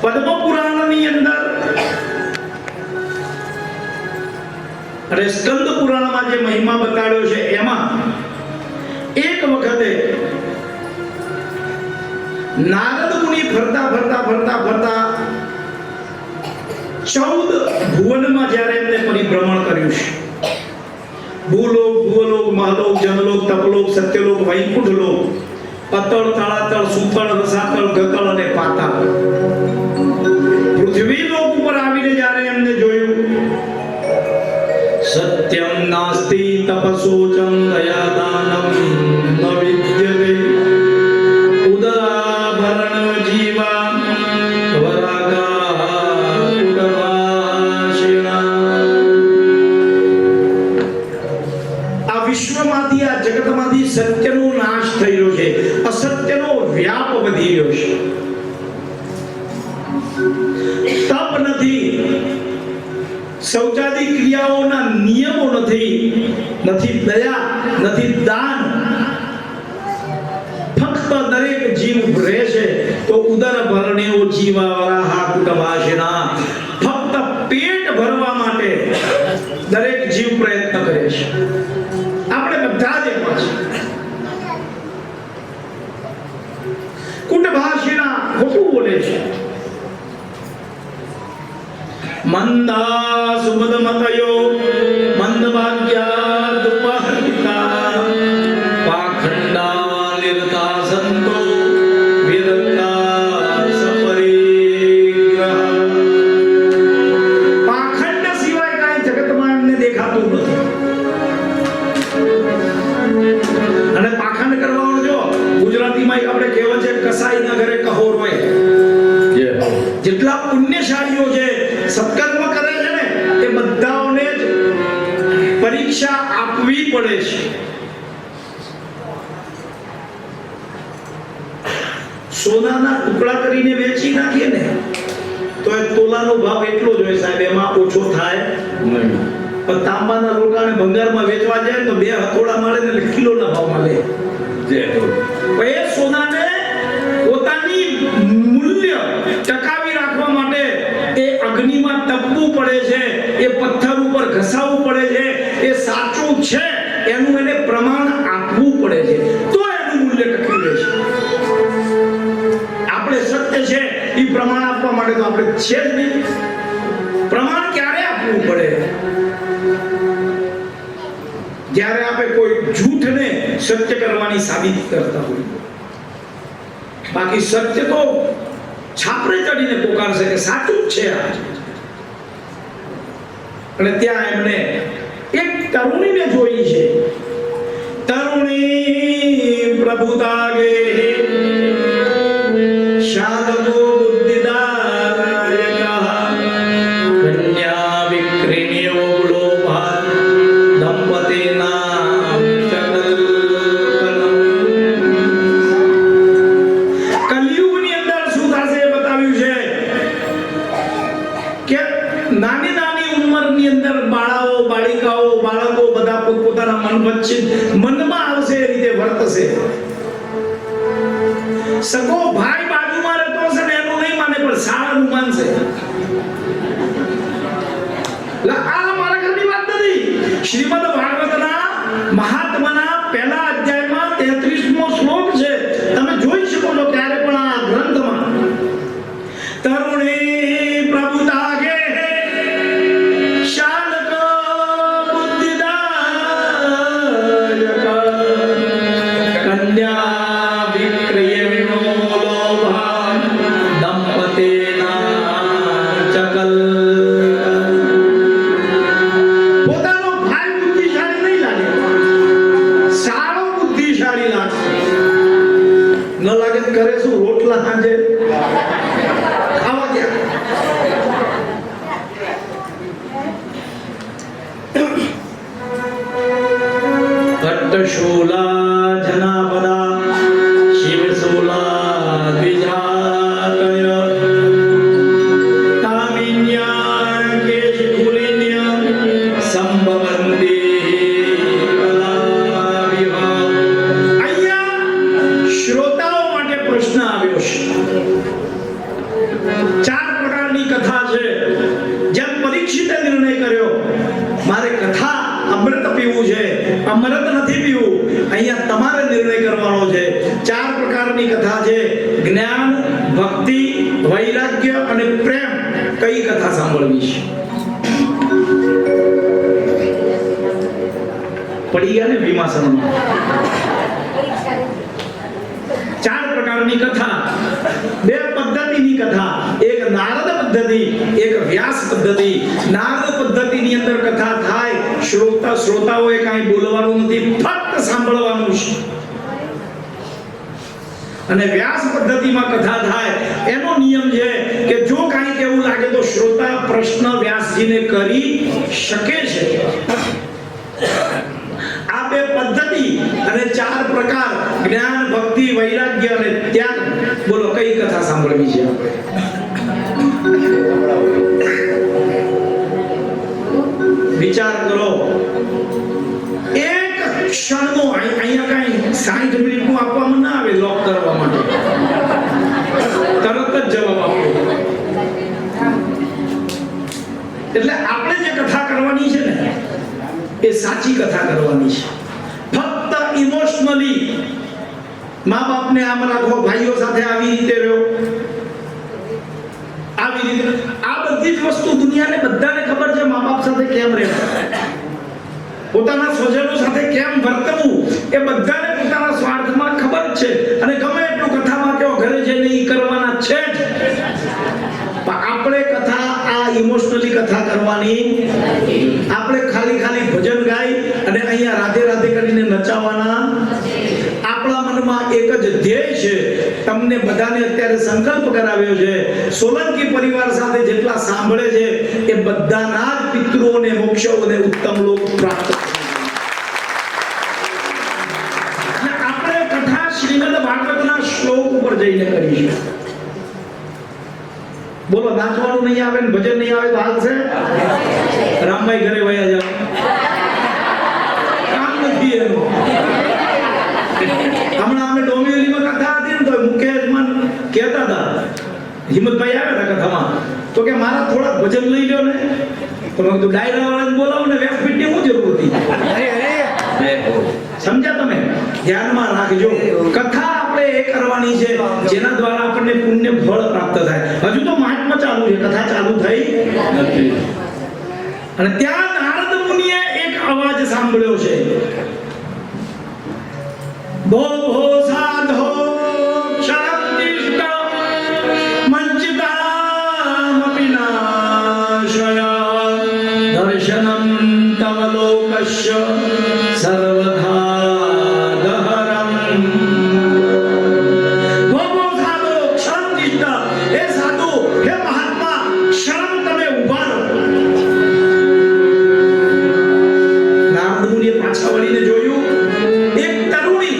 પદ્મ પુરાણની અંદર અને સ્કંદ પુરાણમાં જે મહિમા બતાડ્યો છે એમાં એક વખતે નારદ મુનિ ફરતા 14 ભુવનમાં જ્યારે એમને પરિભ્રમણ કર્યું છે, ભૂલોક, ભુવલોક, મહલોક, જનલોક, તપલોક, સત્યલોક, વૈકુંઠ લોક, અતળ, તળાતળ, સુતળ, રસાતળ, ગતળ અને પાતાળ, પૃથ્વી લોક ઉપર આવીને જ્યારે એમને જોયું, સત્યમ નાસ્તિ તપસોચમ દયાદાનમ ન વિદ્યતે ઉદરાભરણ જીવા વરાગા ઉદવાશિણા. આ વિશ્વમાંથી, આ જગતમાંથી સત્યનો નાશ થઈ રહ્યો છે, અસત્યનો વ્યાપ વધી રહ્યો છે. તપ નથી, શૌચાદી ક્રિયાઓના નિયમો નથી, નથી દયા, નથી દાન, ફક્ત દરેક જીવ રહેશે તો ઉદર ભરણેઓ જીવા વરાહા કુટવાશિના, ફક્ત પેટ ભરવા માટે દરેક જીવ પ્રયત્ન કરે છે. આપણે બધા જ એમાં છે. કુટભાષિના ખોટું બોલે છે. મંદા સુમદ મતયો મંદ ભાગ્યા દુપહરિતા પાખંડા નિરતા સંતો વિરક્તા સપરિગ્રહ. પાખંડ સિવાય કાંઈ જગતમાં એમને દેખાતું નથી. અને પાખંડ કરવાનો જો ગુજરાતીમાં એક આપણે કહેવત છે, કસાઈના ઘરે કહોર હોય. જેટલા પુણ્યશાળીઓ છે, સત્કર્મ કરે છે ને, એ બધાઓને જ પરીક્ષા આપવી પડે છે. સોનાના ટુકડા કરીને વેચી નાખીએ ને તો એ તોલાનો ભાવ એટલો જ હોય સાહેબ, એમાં ઓછો થાય નહીં. પણ તાંબાના લોટાને ભંગારમાં વેચવા જાય તો 2 હથોડા મળે ને એટલે કિલોના ભાવમાં લે. એ સોનાને પોતાની મૂલ્ય ટકાવી રાખવા માટે એ અગ્નિમાં તપવું પડે છે, એ પથ્થર ઉપર ઘસાવવું પડે છે, એ સાચું છે એનું એને પ્રમાણ આપવું પડે છે, તો એનું મૂલ્ય ટકી રહે છે. આપણે સત્ય છે એ પ્રમાણ આપવા માટે તો આપણે છે જ નહીં. પ્રમાણ ક્યારે આપવું પડે? જ્યારે આપણે કોઈ જૂઠને સત્ય કરવાની સાબિતી કરતા હોઈએ. બાકી સત્ય તો છાપરે ચડીને પોકારશે કે સાચું જ છે આ. અને ત્યાં એમને એક તરુણીને જોઈ છે. તરુણી પ્રભુતાગે શાદકો બુદ્ધિદાયકઃ કન્યા વિક્રિણ્યો લોભા દંપતીના કલયુગની અંદર શું થશે એ બતાવ્યું છે કે નાની નાની ઉંમરની અંદર બાળાઓ, બાળિકાઓ, બાળકો બધા પોતપોતાના મન વચ્ચે મનમાં આવશે એ રીતે વર્તશે. સગો ભાઈ બાજુમાં રહેતો હશે ને એનું નહીં માને, પણ શાળાનું માનશે. આ મારા ઘરની વાત નથી. શ્રીમદ ભાગવતના મહાત્માના પહેલા અધ્યાયમાં 33મો શ્લોક છે. તમે જોઈ શકો છો ક્યારે પણ આ ગ્રંથમાં. તરુણી પ્રભુતાગે શાલક બુદ્ધિદાયક કન્યા વિક્રયણો લોભા દંપતીના ચકલ. પોતાનો ભાઈ બુદ્ધિશાળી નહીં લાગે, સારો ચાર પ્રકારની કથા છે. જેમ પરીક્ષિતે નિર્ણય કર્યો મારે કથા અમૃત પીવું છે, અમૃત નથી પીવું, અહીંયા તમારે નિર્ણય કરવાનો છે. ચાર પ્રકારની કથા છે: જ્ઞાન, ભક્તિ, વૈરાગ્ય અને પ્રેમ. કઈ કથા સાંભળવી છે? પડી ગયા ને વિમાસનમાં? ચાર પ્રકારની કથા, બે પદ્ધતિની કથા, એક નારદ પદ્ધતિ, એક વ્યાસ પદ્ધતિ. નારદ પદ્ધતિની અંદર કથા થાય, શ્રોતાઓએ કાંઈ બોલવાનું નથી, ફક્ત સાંભળવાનું છે. અને વ્યાસ પદ્ધતિમાં કથા થાય એનો નિયમ છે કે જો કાંઈ કેવું લાગે તો શ્રોતા પ્રશ્ન વ્યાસજીને કરી શકે છે. આ બે પદ્ધતિ અને ચાર પ્રકાર, જ્ઞાન, ભક્તિ, વૈરાગ્ય અને ત્યાગ. બોલો કઈ કથા સાંભળવી છે આપણે? વિચાર કરો. એક ક્ષણનો અહીંયા કઈ 60 મિનિટનું આપવામાં ના આવે લોક કરવા માટે, તરત જ જવાબ આપો. એટલે આપણે જે કથા કરવાની છે ને એ સાચી કથા કરવાની છે. ફક્ત ઇમોશનલી મા બાપને આમ રાખો, ભાઈઓ સાથે આવી રીતે રહ્યો, આવી રીતે. આ બધી જ વસ્તુ દુનિયાને બધાને ખબર છે મા બાપ સાથે કેમ રહેવું, પોતાના સ્વજનો સાથે કેમ વર્તવું, એ બધાને પોતાના સ્વાર્થમાં ખબર છે. અને ગમે એટલું કથામાં કહો ઘરે જઈને ઈ કરવાના છે જ. પણ આપણે કથા આ ઇમોશનલી કથા કરવાની. આપણે ખાલી ભજન ગાઈ અને અહીંયા રાધે રાધે કરીને નચાવવાના. આપણા મનમાં એક જ ધ્યેય છે. તમને બધાને અત્યારે સંકલ્પ કરાવ્યો છે, સોલંકી પરિવાર સાથે જેટલા સાંભળે છે એ બધાના જ પિતૃઓને મોક્ષોને ઉત્તમ લોક પ્રાપ્ત. આપણે કથા શ્રીમદ ભાગવતના શ્લોક ઉપર જઈને કરીશું. બોલો, નાચવાનું નહીં આવે ને ભજન નહીં આવે તો હાલશે? રામભાઈ ઘરે વયા જાવ, કામ નથી એનું. હમણાં અમે ડોંબિવલીમાં કથા હતી ને તો મુકેશમાં કહેતા હતા, હિંમતભાઈ આવ્યા હતા કથામાં, તો કે મારા થોડા ભજન લઈ લો ને. તો મેં કીધું ડાયરા વાળાને બોલાવો ને, વ્યાસપીઠની શું જરૂર હતી? સમજ્યા તમે? ધ્યાનમાં રાખજો. કથા આપણે એ કરવાની છે જેના દ્વારા આપણને પુણ્ય ફળ પ્રાપ્ત થાય. હજુ તો મહાત્મા ચાલુ છે, કથા ચાલુ થઈ નથી. અને ત્યાં નારદ મુનિએ એક અવાજ સાંભળ્યો છે, ભો ભો સાધો શાંતિષ્ઠ મંચિતામપિ નાશયા દર્શનમ તવ લોકસ્ય સર્વધા દહરમ. ભો ભો સાધો શાંતિષ્ઠ, હે સાધુ, હે મહાત્મા, ક્ષણ તમે ઊભા રહો. નારદ મુનિએ પાછા વળીને જોયું, એક તરુણી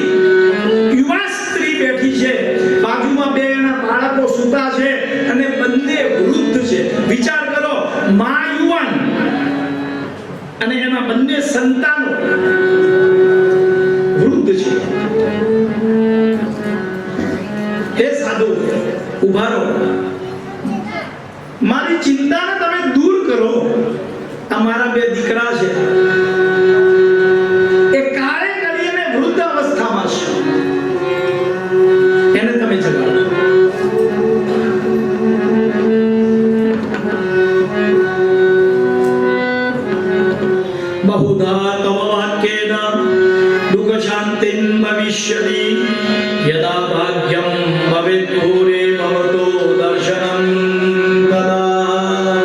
યુવા સ્ત્રી બેઠી છે, બાજુમાં બે એના બાળકો સૂતા છે અને બંને વૃદ્ધ છે. વિચાર કરો, માં યુવાન અને એના બંને સંતાનો વૃદ્ધ છે. હે સાધુ, ઉભા રહો, મારી ચિંતાને તમે દૂર કરો. આ મારા બે દીકરા છે, એ કાળે કરીને વૃદ્ધ અવસ્થામાં છે, એને તમે જગાડો. બહુધા તવ વાક્યેન દુઃખ શાંતિં ભવિષ્યતિ યદા ભાગ્યમ ભવેત ભૂરે ભવતો દર્શનમ તદા.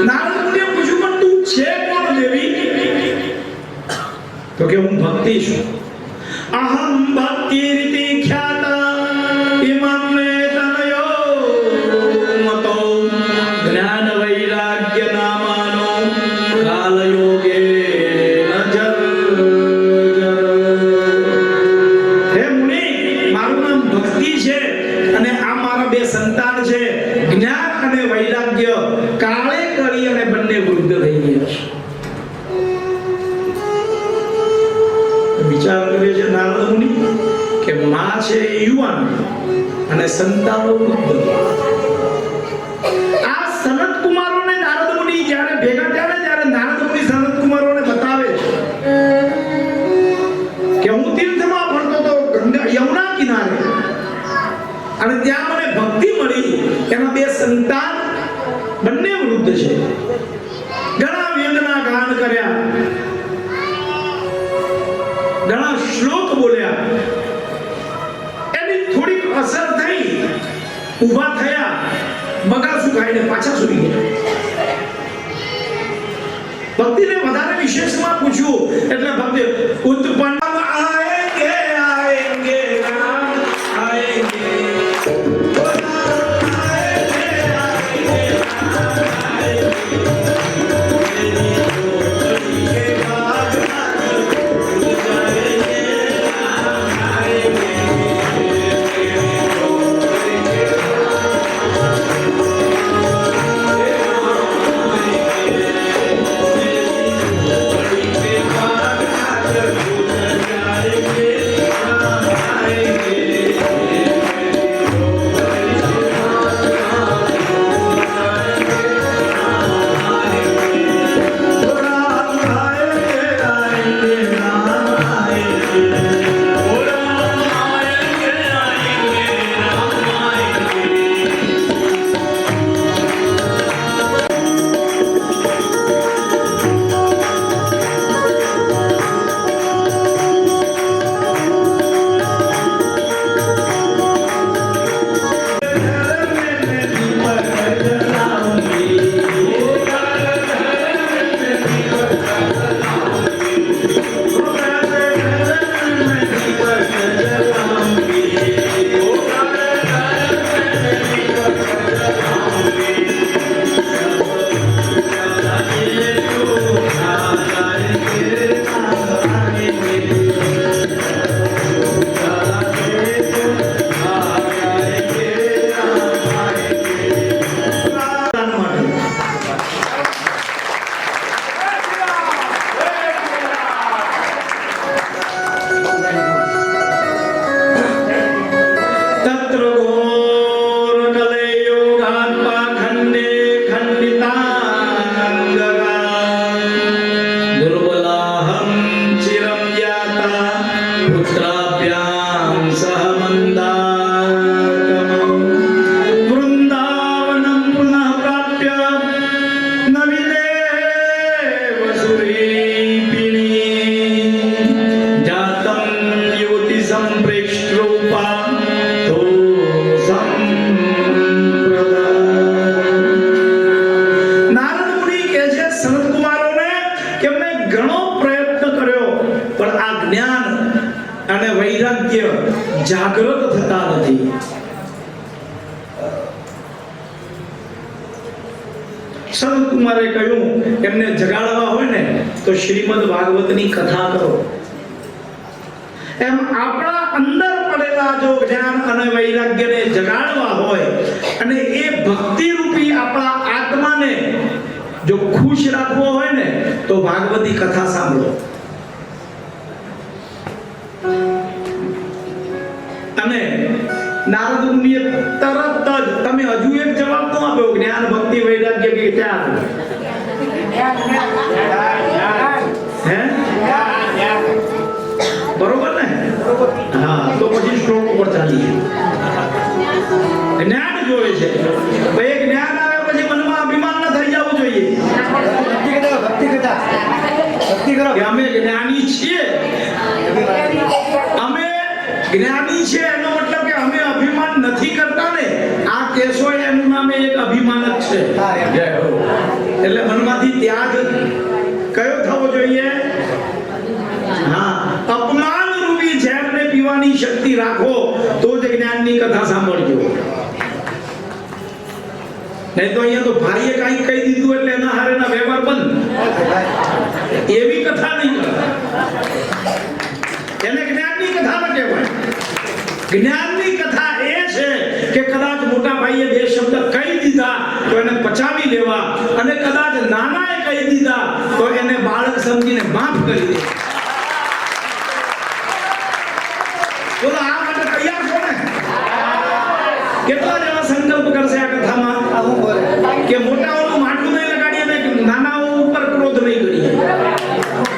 નારદ મુનિએ પૂછ્યું, પણ તું છે કોણ દેવી? તો કે હું ભક્તિ છું. અહમ ભક્તિ રીતિ ખ્યાતા ઇમં મે તનયો મતો જ્ઞાન વૈરાગ્ય નામાનો કાલ યોગે નજર. હે મુનિ, મારું નામ ભક્તિ છે અને આ મારા બે સંતાન છે. જ્ઞાન અને વૈરાગ્ય કાળે કરી અને બંને વૃદ્ધ થઈ ગયા છે. વિચાર કર્યો છે નારદ મુનિ કે માં છે યુવાન અને સંતાનો વૃદ્ધ. સંતાન બંને વૃદ્ધ છે. ઘણા વેદના ગાન કર્યા, ઘણા શ્લોક બોલ્યા, એની થોડીક અસર થઈ, ઊભા થયા, બગાસું ખાઈને પાછા સૂઈ ગયા. ભક્તિને વધારે વિશેષમાં પૂછ્યું એટલે ભક્તિ ઉત્પન્ન આએંગે આએંગે રામ આએંગે જાગૃત થતા નથી. સંત કુમારે કહ્યું એમને જગાડવા હોય ને તો શ્રીમદ ભાગવતની કથા કરો. એમ આપણા અંદર પડેલા જો જ્ઞાન અને વૈરાગ્યને જગાડવા હોય અને એ ભક્તિ રૂપી આપણા આત્માને જો ખુશ રાખવો હોય ને તો ભાગવતી કથા સાંભળો. અને નારદ મુનિએ તરત જ તમે હજુ એક જવાબ તો આપ્યો જ્ઞાન ભક્તિ વૈરાગ્ય કે ત્યાં હે બરોબર ને? હા, તો પછી શ્લોક ઉપર ચાલીએ. જ્ઞાન જોવે છે ભાઈ. જ્ઞાન આવે પછી મનમાં અભિમાન ન થઈ જવું જોઈએ કે અમે જ્ઞાની છીએ. અમે જ્ઞાની છે એનો મતલબ કે અમે અભિમાન નથી કરતા ને. આ કેસો એનું નામ એક અભિમાન જ છે. એટલે મનમાંથી ત્યાગ કયો થવો જોઈએ? હા, અપમાન રૂપી ઝેરને પીવાની શક્તિ રાખો તો જ જ્ઞાનની કથા સાંભળજો. નહીં તો અહીંયા તો ભાઈએ કંઈક કહી દીધું એટલે એના હારેના વ્યવહાર બંધ. એવી કથા નહીં કરતા. એને જ્ઞાનની કથા ન કહેવાય. જ્ઞાનની કથા એ છે કે કદાચ મોટા ભાઈએ બે શબ્દ કહી દીધા તો એને પચાવી લેવા, અને કદાચ નાનાએ કહી દીધા તો એને બાળક સમજીને માફ કરી દે. બોલો, આ માટે તૈયાર છો ને? કેટલા જણા સંકલ્પ કરશે આ કથામાં કે મોટાઓનું માટલું નહીં લગાડીએ ને નાનાઓ ઉપર ક્રોધ નહીં કરીએ?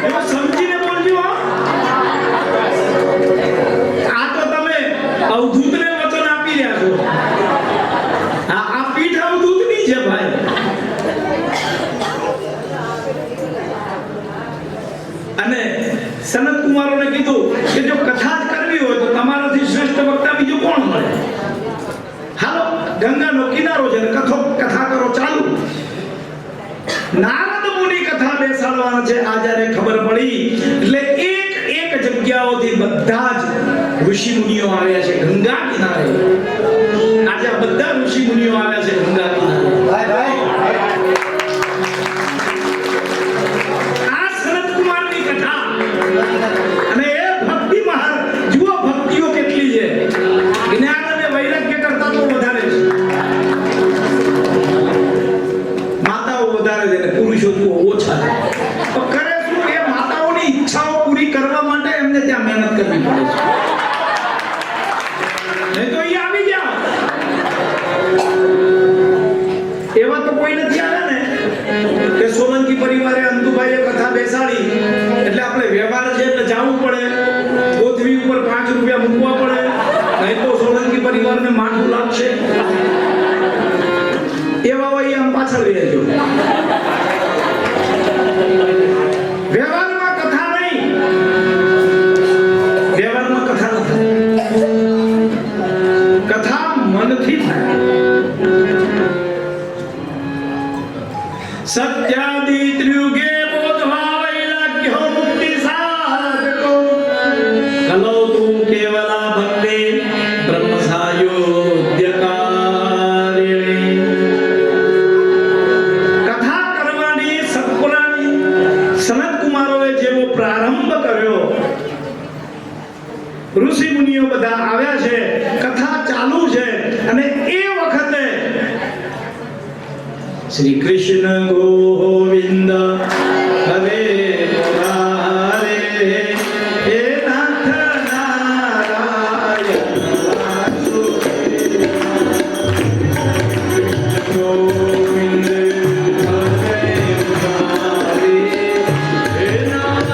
એમાં સમજીને બોલજો. આ તો તમે અવધૂતને વચન આપી રહ્યા છો. આ પીઠ અવધૂત ગંગાનો કિનારો છે, કથા કરો ચાલુ. નારદ મુનિ કથા બેસાડવાના છે. આ જ્યારે ખબર પડી એટલે એક જગ્યાઓથી બધા જ ઋષિ મુનિઓ આવ્યા છે ગંગા કિનારે. આજે આ બધા ઋષિ મુનિઓ આવ્યા છે ગંગા કિનારે. આ સનત કુમારની કથા અને એ ભક્તિ મહાન, જુઓ ભક્તિઓ કેટલી છે. જ્ઞાન અને વૈરાગ્ય કરતા તો વધારે છે. માતાઓ વધારે છે ને પુરુષો તો ઓછા છે. તો કરે શું? એ માતાઓની ઈચ્છાઓ પૂરી કરવા માટે એમને ત્યાં મહેનત કરવી પડે છે. નહીં તો અહીં આવી ગયા એવા તો કોઈ નથી આવ્યા ને કે સોલંકી પરિવારે અંતુભાઈએ કથા બેસાડી એટલે આપણે વ્યવહાર છે એટલે જવું પડે, કોથળી ઉપર 5 રૂપિયા મૂકવા પડે, નહીં તો સોલંકી પરિવારને માઠું લાગશે. એવા હોય આમ પાછળ રહેજો. વ્યવહારમાં કથા નહીં, વ્યવહારમાં કથા ન થાય, કથા મનથી થાય. સત્યાદિ ત્રિયુગે બોધવા વૈરાગ્યો મુક્તિ સાધકો કલો તું કેવલા ભક્તિ બ્રહ્મ સાયોગ્યકારિણી. કથા કરવાની સત્પુરાણી સનત કુમારોએ જેવો પ્રારંભ કર્યો, ઋષિ મુનિઓ બધા આવ્યા છે, કથા ચાલુ છે. અને એ વખતે શ્રી કૃષ્ણ ગોવિંદ હરે મુરારે હે નાથ નારાયણ ગોવિંદ હરે મુરારે હે નાથ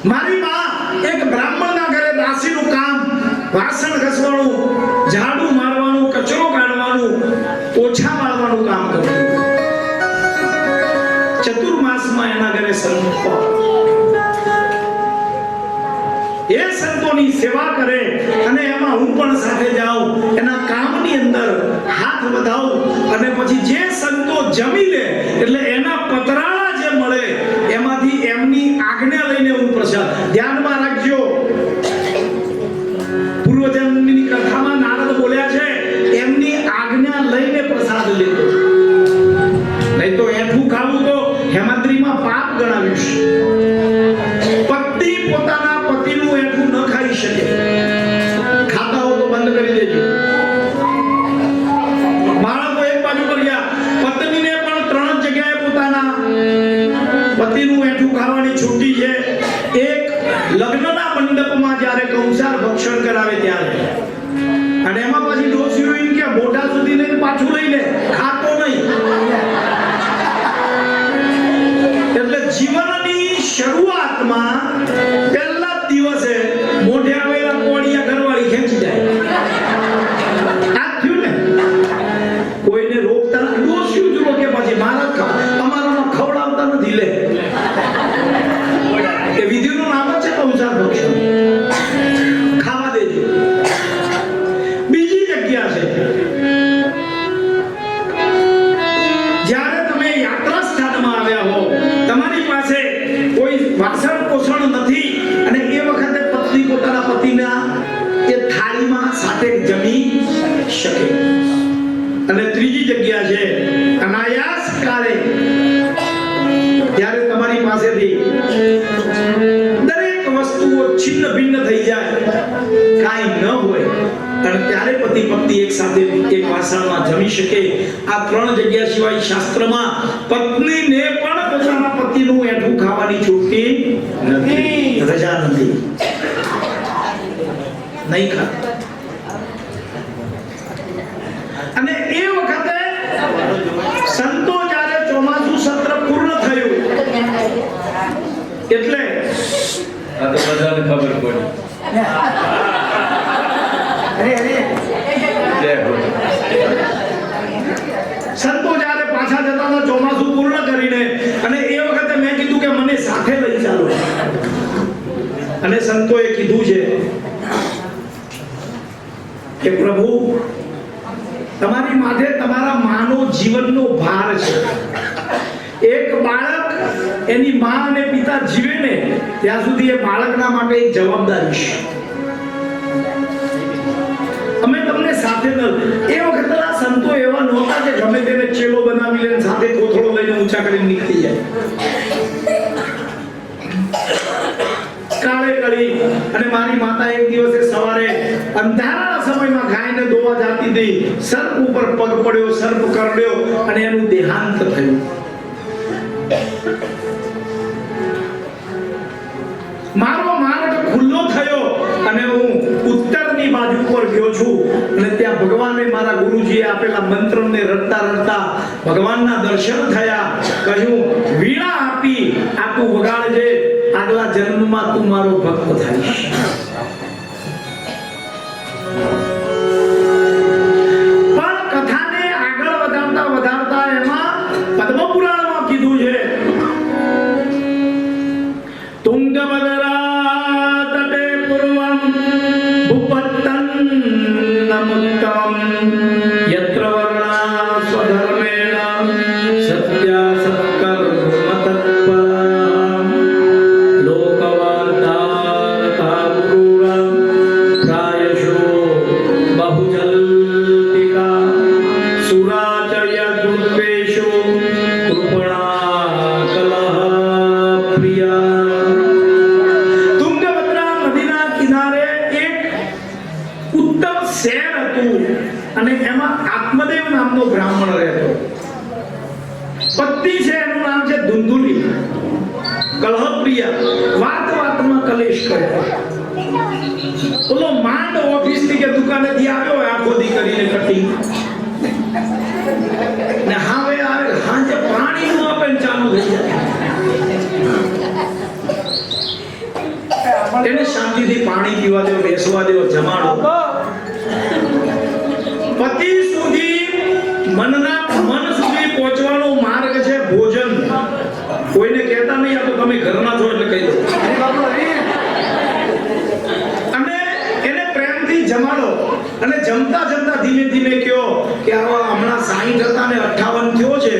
મારી માં એક બ્રાહ્મણના ઘરે દાસીનું કામ, વાસણ ઘસવાનું, ઝાડુ મારવાનું, કચરો કાઢવાનું, ઓછા મારવાનું કામ કરતી. ચતુર્માસમાં એના ઘરે સંતો, એ સંતોની સેવા કરે અને એમાં હું પણ સાથે જાઉં, એના કામની અંદર હાથ વધાવું અને પછી જે સંતો જમી લે એટલે એના પતરાળા જે મળે એમાંથી એમની આજ્ઞા લઈને હું પ્રસાદ. ધ્યાનમાં રાખજો, પૂર્વજન્મની કથામાં નારદ બોલ્યા છે એમની આજ્ઞા લઈને પ્રસાદ લેતો, નહીં તો એઠું ખાવું તો હેમાંદ્રીમાં પાપ ગણાવીશ. પત્ની પોતાના પતિનું એઠું ન ખાઈ શકે, ખાતા હો તો બંધ કરી દેજો. બાળકો એક બાજુ કર્યા, પત્નીને પણ 3 જગ્યાએ પોતાના પતિનું એઠું ખાવાની છૂટી છે એક લગ્નના મંડપમાં જ્યારે કંસાર ભક્ષણ કરાવે ત્યારે, અને એમાં પછી ડોશીઓ એમ કે મોઢા સુધી લઈને પાછું લઈ લે, ખાતો નહીં. એટલે જીવનની શરૂઆતમાં પહેલા જ દિવસે મોઢે આવેલા કોળિયા ઘરવાળી ખેંચી જાય. આ થયું ને, કોઈને રોકતા ડોશીઓ જ રોકે, પછી મારા અમારામાં ખવડાવતા નથી. લે એ વિધિનું નામ જ છે કંસાર ભક્ષણ. ખાવા દેજો. બીજી જગ્યા છે, જ્યારે તમે યાત્રા સ્થાનમાં આવ્યા હો, તમારી પાસે કોઈ વાસણ પોષણ નથી, અને એ વખતે પત્ની પોતાના પતિના એ થાળીમાં સાથે જમી શકે. અને ત્રીજી જગ્યા છે અનાયાસ કાળે, જ્યારે તમારી પાસેથી દરેક વસ્તુઓ છિન્ન ભિન્ન થઈ જાય, કાંઈ ન હોય, અને ત્યારે પતિ પત્ની એક સાથે એક વાસણમાં જમી શકે. આ ત્રણ જગ્યા સિવાય શાસ્ત્રમાં પત્નીને પણ પોતાના પતિનું એઠું ખાવાની છૂટી નથી, રજા નથી, નહીં ખા. અને એ વખતે સંતો જ્યારે ચોમાસું સત્ર પૂર્ણ થયું એટલે
આ તો બધાને ખબર પડી. જય હો.
સંતો જ્યારે પાછા જતા હતા ચોમાસું પૂર્ણ કરીને, અને એ વખતે મેં કીધું કે મને સાથે લઈ ચાલો, અને સંતોએ કીધું છે કે પ્રભુ તમારી માથે તમારા માનો જીવનનો ભાર છે. એક બાળક એની માં અને પિતા જીવે ને ત્યાં સુધી એ બાળકના માટે એક જવાબદારી છે. અમે તમને સાથે ન, એ વખતના સંતો એવા નહોતા કે ગમે તેને ચેલો બનાવી લે, સાથે કોથળો લઈને ઊંચા કરીને નીકળી જાય. કાળે કળી. અને મારી માતા એક દિવસે સવારે અંધારાના સમયમાં ગાયને દોવા જાતી હતી, સર્પ ઉપર પગ પડ્યો, સર્પ કરડ્યો, અને એનું દેહાંત થયું. મારો માર્ગ ખુલ્લો થયો અને હું ઉત્તરની બાજુ પર ગયો છું, અને ત્યાં ભગવાને મારા ગુરુજીએ આપેલા મંત્રને રટતા રટતા ભગવાનના દર્શન થયા. કહ્યું, વીણા આપી આ તું વગાડજે, આગલા જન્મમાં તું મારો ભક્ત થઈશ. પણ કથાને આગળ વધારતા વધારતા એમાં પદ્મ પુરાણમાં કીધું છે, તુંગભદ્રા તટે પૂર્વમ ભૂપત્તન્નમુત્તમ યત્ર વર્ણા સ્વધર્મેણ સત્યા સત્કર્મતત્પરામ લોકવાર્તા ગુરુરમ પ્રાયશો બહુજલ્પિકા સુરાચર્ય દુર્વેશો કૃપણા કલહ પ્રિયા. શહેર હતું, અને એમાં આત્મદેવ નામનો બ્રાહ્મણ રહેતો. પત્ની છે એનું નામ છે ધુંધુલી, કલહપ્રિયા, વાત વાતમાં કલેશ કરે. ઓલો માંડ ઓફિસ થી કે દુકાનેથી આવ્યો હોય આખો દી કરીને કટિંગ, ને હવે આવે હાંજે પાણી નું આપે ચાલુ થઈ જાય. એને શાંતિથી પાણી પીવા દેવો, બેસવા દેવો, જમાડો. પતિ સુધી મન સુધી પહોંચવાનો માર્ગ છે ભોજન. કોઈને કહેતા નહીં, આ તો તમે ઘરના છો એટલે કહી દો. અને એને પ્રેમથી જમાડો, અને જમતા જમતા ધીમે ધીમે કહો કે આવા હમણાં 60 હતા ને 58 થયો છે,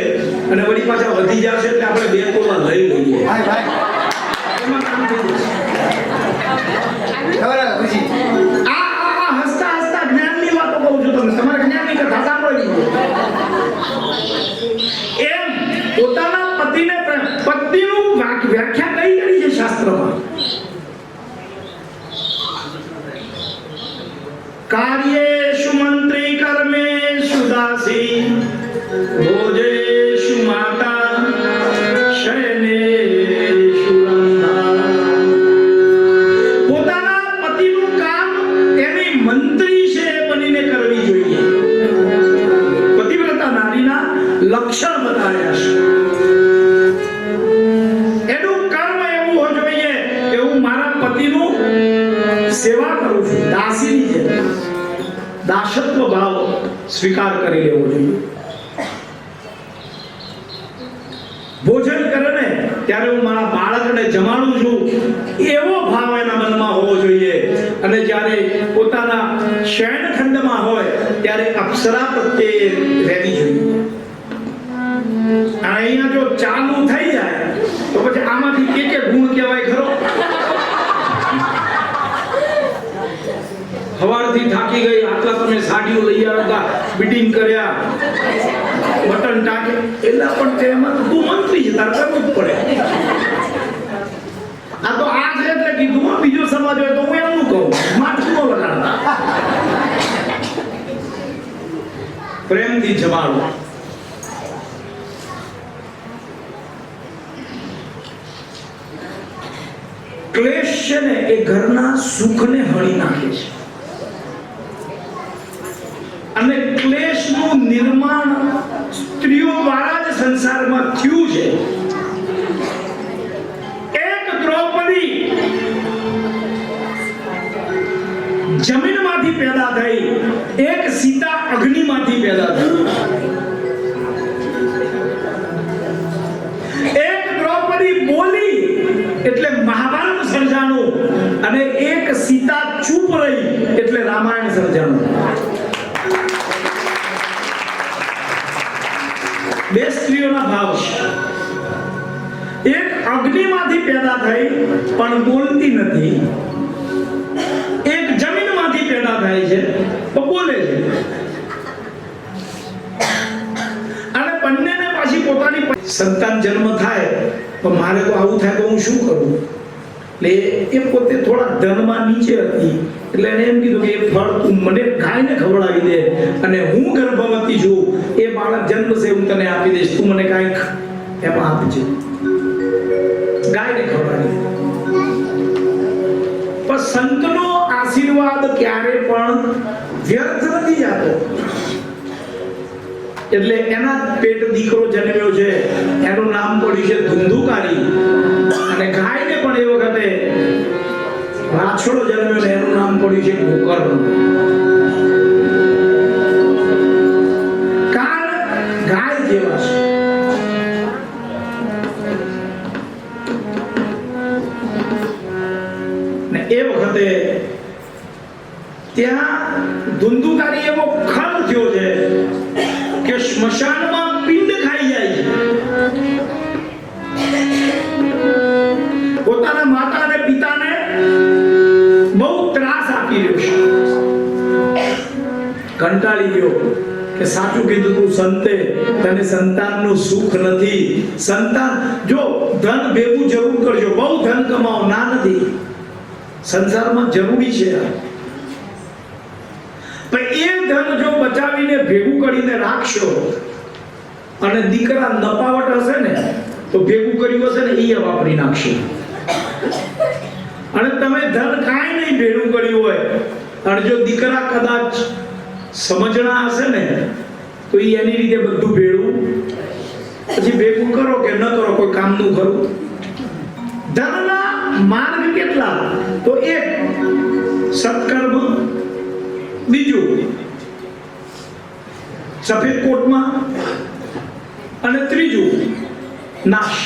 અને વળી પાછા વધી જશે એટલે આપણે 2 તોલા લઈ લઈએ. એમાં કામ થઈ જશે. આ હસતા હસતા જ્ઞાનની વાતો કહું છું તમને, તમારે જ્ઞાનની કથા સાંભળવી. એમ પોતાના પતિને પત્નીનું વ્યાખ્યા કઈ કરી છે શાસ્ત્રમાં? કાર્યેષુ મંત્રી કર્મેષુ દાસી ભોજેષુ માતા શયને દાસીની જેમ દાસત્વ ભાવ સ્વીકાર કરી લેવો જોઈએ. ભોજન કરે ને ત્યારે હું મારા બાળકને જમાડું છું એવો ભાવ એના મનમાં હોવો જોઈએ. અને જ્યારે પોતાના શયનખંડમાં હોય ત્યારે અપ્સરા પ્રત્યે રહેવી જોઈએ. અને અહીંયા જો ચાલુ થઈ જાય તો પછી આમાંથી એક ગુણ કહેવાય ખરો. સવારથી થાકી ગઈ, આટલા તમે સાડીઓ લઈ આવ્યા, બીટિંગ કર્યા, બટન ટાકે, એટલે પણ તેમાં તું મંત્રી છે, તારે કરવું જ પડે. આ તો આ છે એટલે કીધું, બીજો સમાજ હોય તો હું એમનું કહું, માથું ન લગાડતા. પ્રેમથી જમાડો. ક્લેશ છે ને એ ઘરના સુખને હળી નાખે છે. અને ક્લેશનું નિર્માણ સ્ત્રીઓ દ્વારા જ સંસારમાં થયું છે. એક દ્રૌપદી જમીનમાંથી પેદા થઈ, એક સીતા અગ્નિમાંથી પેદા થઈ. એક દ્રૌપદી બોલી એટલે મહાભારત સર્જાણું, અને એક સીતા ચૂપ રહી એટલે રામાયણ સર્જાણું. બે સ્ત્રીઓના ભાવ છે. એક અગ્નિમાંથી પેદા થઈ પણ બોલતી નથી, એક જમીનમાંથી પેદા થાય છે તો બોલે છે. અને બંનેને પાછી પોતાની સંતાન જન્મ થાય તો મારે તો આવું થાય તો હું શું કરું? એટલે એ પોતે થોડા ધનમાં નીચે હતી, એટલે એને એમ કીધું કે એ ફળ તું મને ગાયને ખવડાવી દે, અને હું ગર્ભવતી છું, એ બાળક જન્મશે હું તને આપી દઈશ, તું મને કાંઈક એમાં આપજે. ગાયને ખવડાવી દે. પણ સંતનો આશીર્વાદ ક્યારે પણ વ્યર્થ નથી જતો. એટલે એના પેટ દીકરો જન્મ્યો છે, એનું નામ પડ્યું છે ધુંધુકારી. અને ગાયને પણ એ વખતે વાછડો જન્મ્યો ને એનું નામ પડ્યું છે ગોકર્ણ. કાળ ગાય જેવા છે. ને એ વખતે ત્યાં ધુંધુકારી એવો ખલ થયો છે કે સ્મશાનમાં પિંડ ખાઈ જાય છે. પોતાના માતા અને પિતાને બહુ ત્રાસ આપી રહ્યો છે. કંટાળી ગયો કે સાચું કીધું તું સંતે, તને સંતાનનું સુખ નથી. સંતાન જો ધન ભેગું જરૂર કરજો, બહુ ધન કમાઓ, ના નથી, સંસારમાં જરૂરી છે. પણ એ ધન જો બચાવીને ભેગું કરીને રાખશો અને દીકરા નપાવટ હશે ને તો ભેગું કર્યું હશે ને એ વાપરી નાખશે. અને તમે ધન કાંઈ નહીં ભેગું કર્યું હોય અને જો દીકરા કદાચ સમજણા હશે ને તો એ એની રીતે બધું ભેળું પછી ભેગું કરો કે ન કરો, કોઈ કામનું ખરું. ધનના માર્ગ કેટલા? તો એક સત્કર્મ, બીજું સફેદ કોટમાં, અને ત્રીજું નાશ.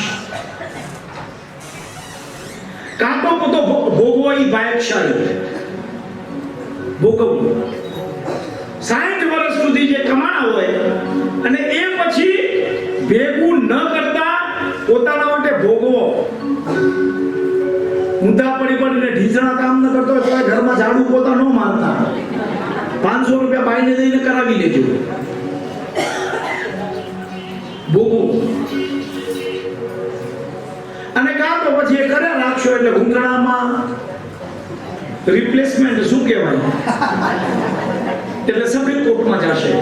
કાં તો બધો ભોગવો એ ભાગ્યશાળી ભોગવવું. 60 વર્ષ સુધી જે કમાણા હોય અને એ પછી ભેગું ન કરતા પોતાના માટે ભોગવો. ઊંધા પડી પડીને ઢીસણા કામ ન કરતો હોય તો ઘરમાં ઝાડુ પોતા ન મારતા, 500 રૂપિયા બાઈને દઈને કરાવી લેજો. ભોગવું. અને કાં તો પછી એ કર્યા રાખશો એટલે ઘૂંટણામાં રિપ્લેસમેન્ટ શું કહેવાય, એટલે સફેદ કોટમાં જશે.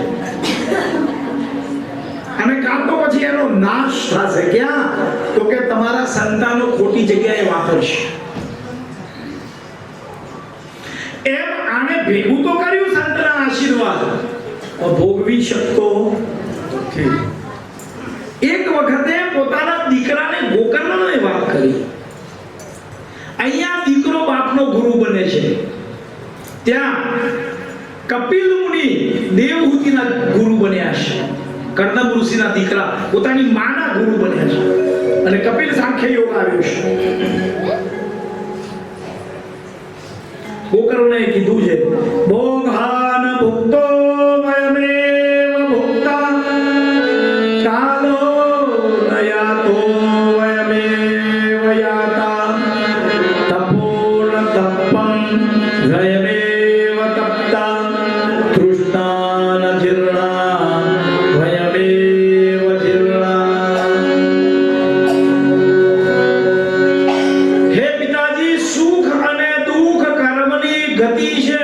અને કાં તો પછી એનો નાશ થશે. ક્યાં? તો કે તમારા સંતાનો ખોટી જગ્યાએ વાપરશે. એમ આને ભેગું તો કર્યું સંતના આશીર્વાદ, ભોગવી શકતો નથી. એક વખતે પોતાના દીકરાને ગોકર્ણની વાત કરી. અહીંયા દીકરો બાપનો ગુરુ બને છે, ત્યાં વાસુકીના ગુરુ બન્યા છે. કર્દમ ઋષિના દીકરા પોતાની માના ગુરુ બન્યા છે અને કપિલ સાંખ્ય યોગ આવ્યો છે. ગોકર્ણએ કીધું છે ભોગાન ભુક્તો વયમેવ ભુક્તા કાલો નયાતો વયમેવ યાતા તપોન તપં વયમેવ તપ્તા તૃષ્ણાન જીર્ણા વયમેવ જીર્ણા. હે પિતાજી, સુખ અને દુઃખ કર્મની ગતિ છે.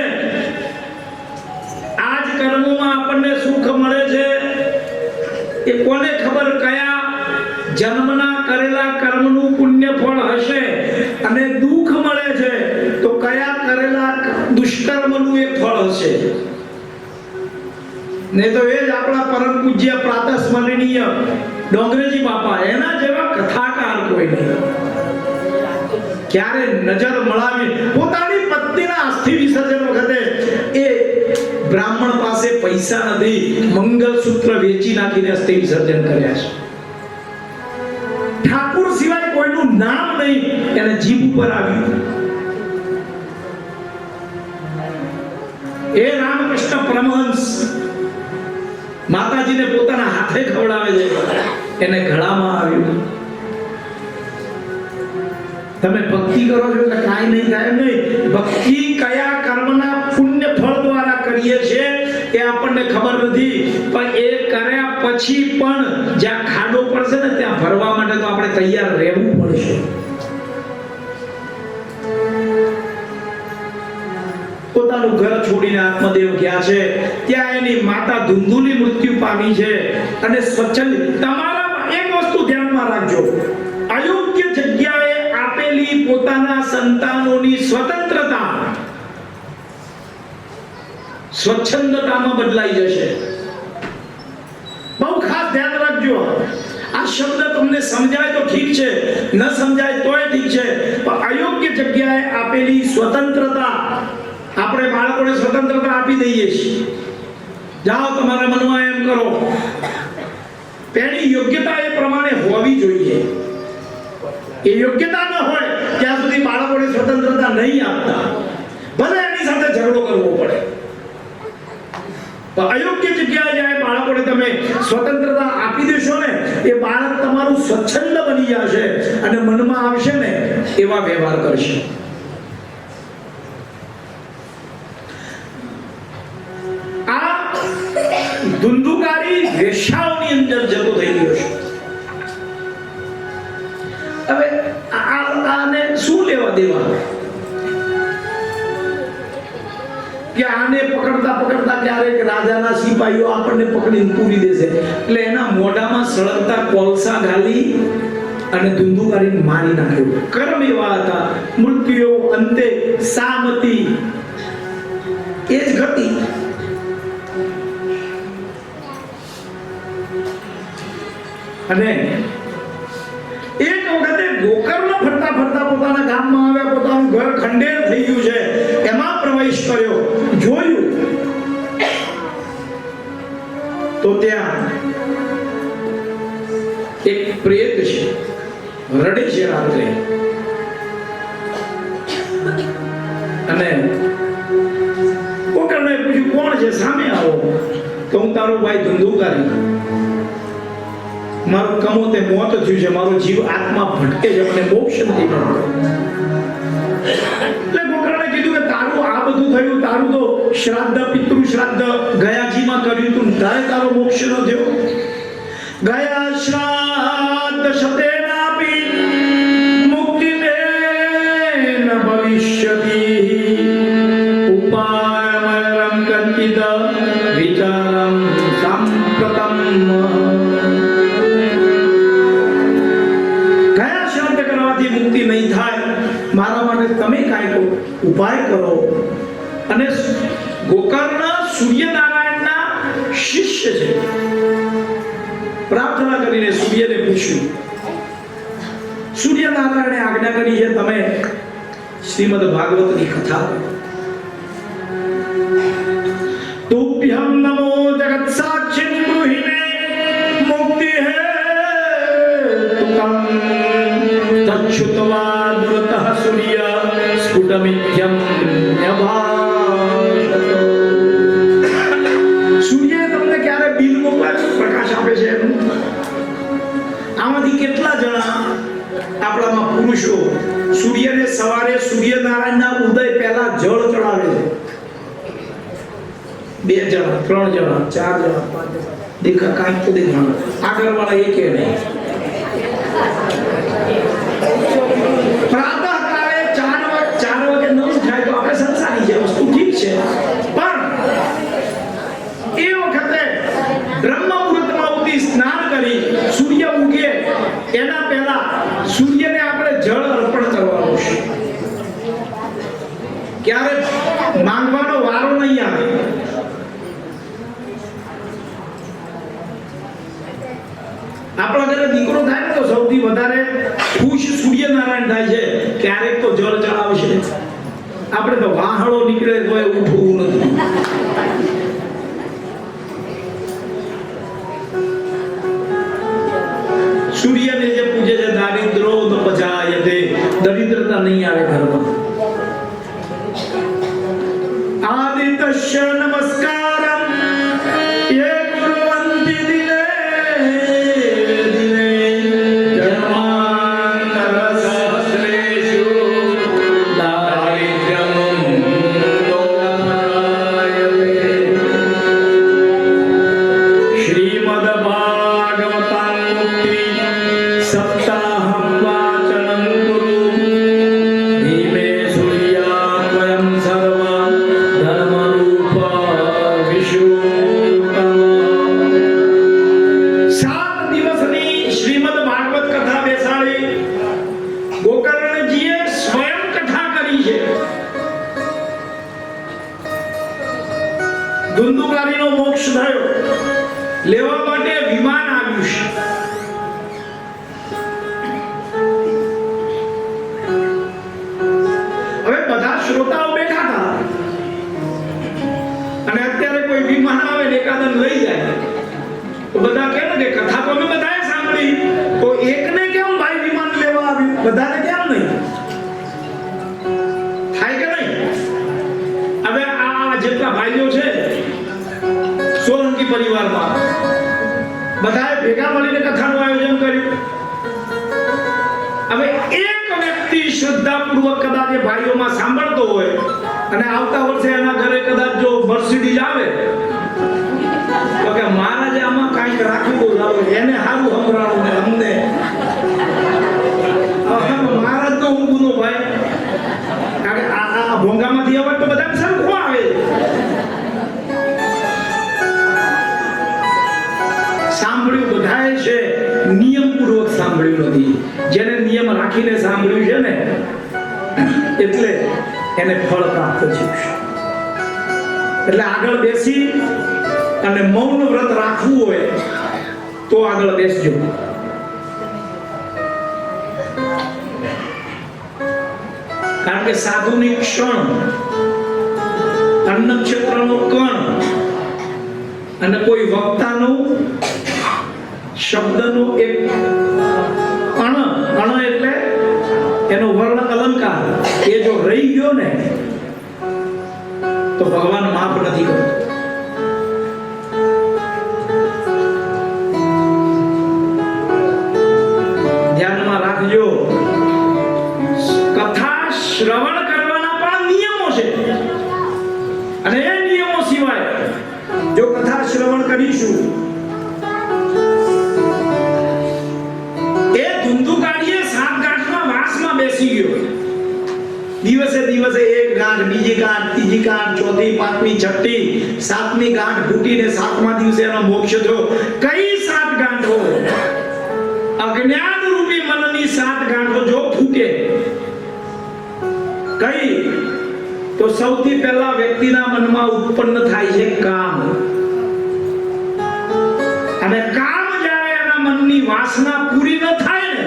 આજ કર્મોમાં આપણને સુખ મળે છે એ કોને ખબર કયા જન્મના કરેલા કર્મનું પુણ્ય ફળ હશે, અને દુઃખ મળે છે તો કયા કરેલા દુષ્કર્મનું એ ફળ હશે. ને તો એ જ આપણા પરમ પૂજ્ય પ્રાતસ્મરણીય ડોંગરેજી બાપા, એના જેવા કથાકાર કોઈ નહીં. ક્યારે નજર મળાવી પોતાની પત્નીના અસ્થિ વિસર્જન વખતે એ બ્રાહ્મણ પાસે પૈસા નથી, મંગલસૂત્ર વેચી નાખીને અસ્થિ વિસર્જન કર્યા છે. ઠાકુર સિવાય કોઈનું નામ નહીં એને જીભ ઉપર આવ્યું. એ રામકૃષ્ણ પરમહંસ માતાજીને પોતાના હાથે ખવડાવે છે, એને ગળામાં આવ્યું. તમે ભક્તિ કરો છો એટલે કાંઈ નહીં થાય નહીં. ભક્તિ કયા કર્મના પુણ્ય ફળ દ્વારા કરીએ છીએ એ આપણને ખબર નથી, પણ એ કર્યા પછી પણ જ્યાં ખાડો પડશે ને ત્યાં ભરવા માટે તો આપણે તૈયાર રહેવું પડશે. પોતાનું ઘર છોડીને આત્મદેવ ગયા છે, ત્યાં એની માતા ધુંધુલી મૃત્યુ પામી છે. અને સ્વચ્છંદ તમારા એક વસ્તુ ધ્યાનમાં રાખજો, અયોગ્ય જગ્યાએ આપેલી પોતાના સંતાનોની સ્વતંત્રતા સ્વચ્છંદતામાં બદલાઈ જશે. બહુ ખાસ ધ્યાન રાખજો. આ શબ્દ તમને સમજાય તો ઠીક છે, ન સમજાય તોય ઠીક છે, પણ અયોગ્ય જગ્યાએ આપેલી સ્વતંત્રતા, આપણે બાળકોને સ્વતંત્રતા આપી દઈએ છીએ, જાઓ તમારા મનમાં એમ કરો. તેની યોગ્યતા એ પ્રમાણે હોવી જોઈએ. એ યોગ્યતા ન હોય ત્યાં સુધી બાળકોને સ્વતંત્રતા નહીં આપતા, ભલે એની સાથે ઝઘડો કરવો પડે. પણ અયોગ્ય જગ્યાએ જાય બાળકોને તમે સ્વતંત્રતા આપી દેશો ને, એ બાળક તમારું સ્વચ્છંદ બની જશે અને મનમાં આવશે ને એવા વ્યવહાર કરશે. આ ધુંધુકારી વેશ્યાઓની અંદર જતો થઈ ગયો છે. હવે આને શું લેવા દેવા કે આને પકડતા પકડતા ક્યારેક રાજાના સિપાહીઓ આપણને પકડીને પૂરી દેશે, એટલે એના મોઢામાં સળગતા કોલસા ગાલી અને ધુંધુકારીને મારી નાખ્યો. કર્મ એવા હતા. મૃત્યુ અંતે સામતી એ જ ગતિ. અને એક વખતે ગોકર્ણ ફરતા ફરતા પોતાના ગામમાં આવ્યા, પોતાનું ઘર ખંડેર થઈ ગયું છે, એમાં પ્રવેશ કર્યો. જોયું તો ત્યાં એક પ્રેત છે, રડે છે રાત્રે. અને ગોકર્ણએ પૂછ્યું કોણ છે, સામે આવો. તો હું તારો ભાઈ ધુંધુકારી, મારું કમોતે મોત થયું છે, મારો જીવ આત્મા ભટકે છે, મને મોક્ષ નથી મળતો. એટલે ગોકર્ણે કીધું કે તારું આ બધું થયું, તારું તો શ્રાદ્ધ પિતૃ શ્રાદ્ધ ગયાજીમાં કર્યું તું, તારો મોક્ષ ન થયો. ગયા શ્રાદ્ધ શતેનાપી મુક્તિને ન ભવિષ્યતિ ઉપાયમરમ કંચિત વિચારમ સાંપ્રતમ. મુક્તિ નહીં થાય, મારા માટે તમે કાંઈક ઉપાય કરો. અને ગોકર્ણ સૂર્યનારાયણના શિષ્ય છે. પ્રાર્થના કરીને સૂર્યને પૂછ્યું. સૂર્યનારાયણે આજ્ઞા કરી છે તમે શ્રીમદ ભાગવતની કથા. તુભ્યં નમો જગત શુતવા દુરતઃ સૂર્ય સ્ફુટમિત્યમ ન્યભાષતો. સૂર્ય તમને ક્યારે બિલ મોકલાય પ્રકાશ આપે છે એનું? આમાંથી કેટલા જણા આપણામાં પુરુષો સૂર્યને સવારે સૂર્યનારાયણના ઉદય પહેલા જળ ચડાવે છે? 2 જણા, 3 જણા, 4 જણા, 5 જણા. દેખા કાંઈક તો દેખાણું. આગળ વાળા એકે નહીં. પ્રાતઃકાળે 4 વાગે ન ઉઠાય તો આપણે સંસારી છે, વસ્તુ ઠીક છે, પણ એ વખતે બ્રહ્મ મુહૂર્તમાં ઉઠી સ્નાન કરી સૂર્ય ઉગે એના પહેલા સૂર્યને આપણે જળ અર્પણ કરવાનું છે. ક્યારે માંગવાનો વારો નહીં આવે. આપણા ઘરે દીકરો થાય ને તો સૌથી વધારે ખુશ સૂર્યનારાયણ થાય છે. ક્યારેક તો જળ ચડાવશે. આપણે તો વાહળો નીકળે તો ઉઠવું નથી. સૂર્યને જે પૂજે છે દારિદ્રો તો પજાયતે, દરિદ્રતા નહીં આવે ઘરમાં. આદિત્ય નમસ્કારમ યે કુર્વન્તિ દિને દિને જન્માંતર સહસ્રેષુ દારિદ્ર્યમ દોષાયતે. શ્રીમદ્ ભાગવતં મુક્તિ સપ્તાહં વાચनं કુરુ ધીમે સૂર્યાત્વયં સર્વં ધર્મરૂપ વિશુતમ. 7 દિવસની શ્રીમદ્ ભાગવત કથા બેસાડી ગોકર્ણજીએ સ્વયં કથા કરી છે. ધુંધુકારીનો મોક્ષ થયો, લેવા માટે વિમાન આવ્યું છે. હવે બધા શ્રોતાઓ બેઠા હતા અને અત્યારે કોઈ વિમાન આવે ને એકાદન લઈ જાય તો બધા કહે ને કે કથા તો અમે બધાએ સાંભળી, તો એકને કેમ ભાઈ વિમાન લેવા આવ્યું, બધાને કેમ નહીં થાય કે નહીં? હવે આ જેટલા ભાઈઓ છે સોલંકી પરિવારમાં બધાએ ભેગા મળીને કથાનું આયોજન કર્યું. હવે એક વ્યક્તિ શ્રદ્ધાપૂર્વક કદાચ એ ભાઈઓમાં સાંભળતો હોય અને આવતા વર્ષે એના ઘરે કદાચ જો મર્સિડીઝ આવે તો કે મહારાજે આમાં કાંઈક રાખ્યું લાવો, એને સારું સંભળાવું ને અમને મહારાજ તો હું ગુનો ભાઈ, કારણ કે આ ભોંગામાંથી અવાજ તો બધાને સરખો આવે. સાંભળ્યું બધાએ છે, નિયમપૂર્વક સાંભળ્યું નથી. જેને નિયમ રાખીને સાંભળ્યું છે ને એટલે એને ફળ પ્રાપ્ત થયું છે. એટલે આગળ બેસી અને મૌન વ્રત રાખવું હોય તો આગળ બેસજો. કારણ કે સાધુની ક્ષણ, અન્ન ક્ષેત્રનો કણ અને કોઈ વક્તાનું શબ્દનું એક અણ એટલે એનો વર્ણ અલંકાર એ જો રહી ગયો ને તો ભગવાન માફ નથી કરતો. ધ્યાનમાં રાખજો, કથા શ્રવણ કરવાના પણ નિયમો છે અને એ નિયમો સિવાય જો કથા શ્રવણ કરીશું એ ધુંધુકારીએ 7 ગાંઠમાં વાસમાં બેસી ગયો. દિવસે દિવસે એક ગાંઠ, બીજી ગાંઠ, ત્રીજી ગાંઠ, ચોથી, પાંચમી, છઠ્ઠી, 7મી ગાંઠ ફૂટીને 7મા દિવસે એનો મોક્ષ થયો. કઈ 7 ગાંઠો? અજ્ઞાન રૂપી મનની 7 ગાંઠો જો ફૂટે કઈ તો સૌથી પહેલા વ્યક્તિના મનમાં ઉત્પન્ન થાય છે કામ. અને કામ જ્યારે એના મનની વાસના પૂરી ન થાય ને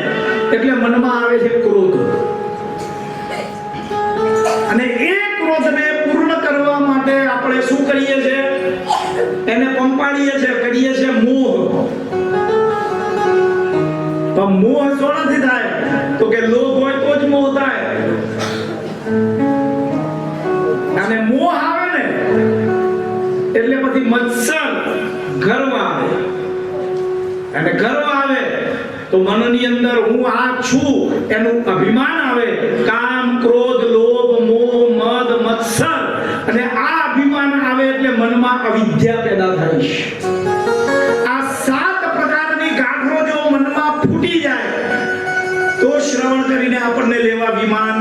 એટલે મનમાં આવે છે ક્રોધ. અને એ ક્રોધને પૂર્ણ કરવા માટે આપણે શું કરીએ છીએ? એને પંપાડીએ છીએ, કરીએ છીએ મોહ. પણ મોહ શો નથી થાય તો કે લોભ હોય હું આ છું એનું અભિમાન આવે, કામ ક્રોધ લોભ મોહ મદ મત્સર, અને આ અભિમાન આવે એટલે મનમાં અવિદ્યા પેદા થાય છે. આ 7 પ્રકારની ગાંઠો જો મનમાં ફૂટી જાય તો શ્રવણ કરીને આપણને લેવા વિમાન.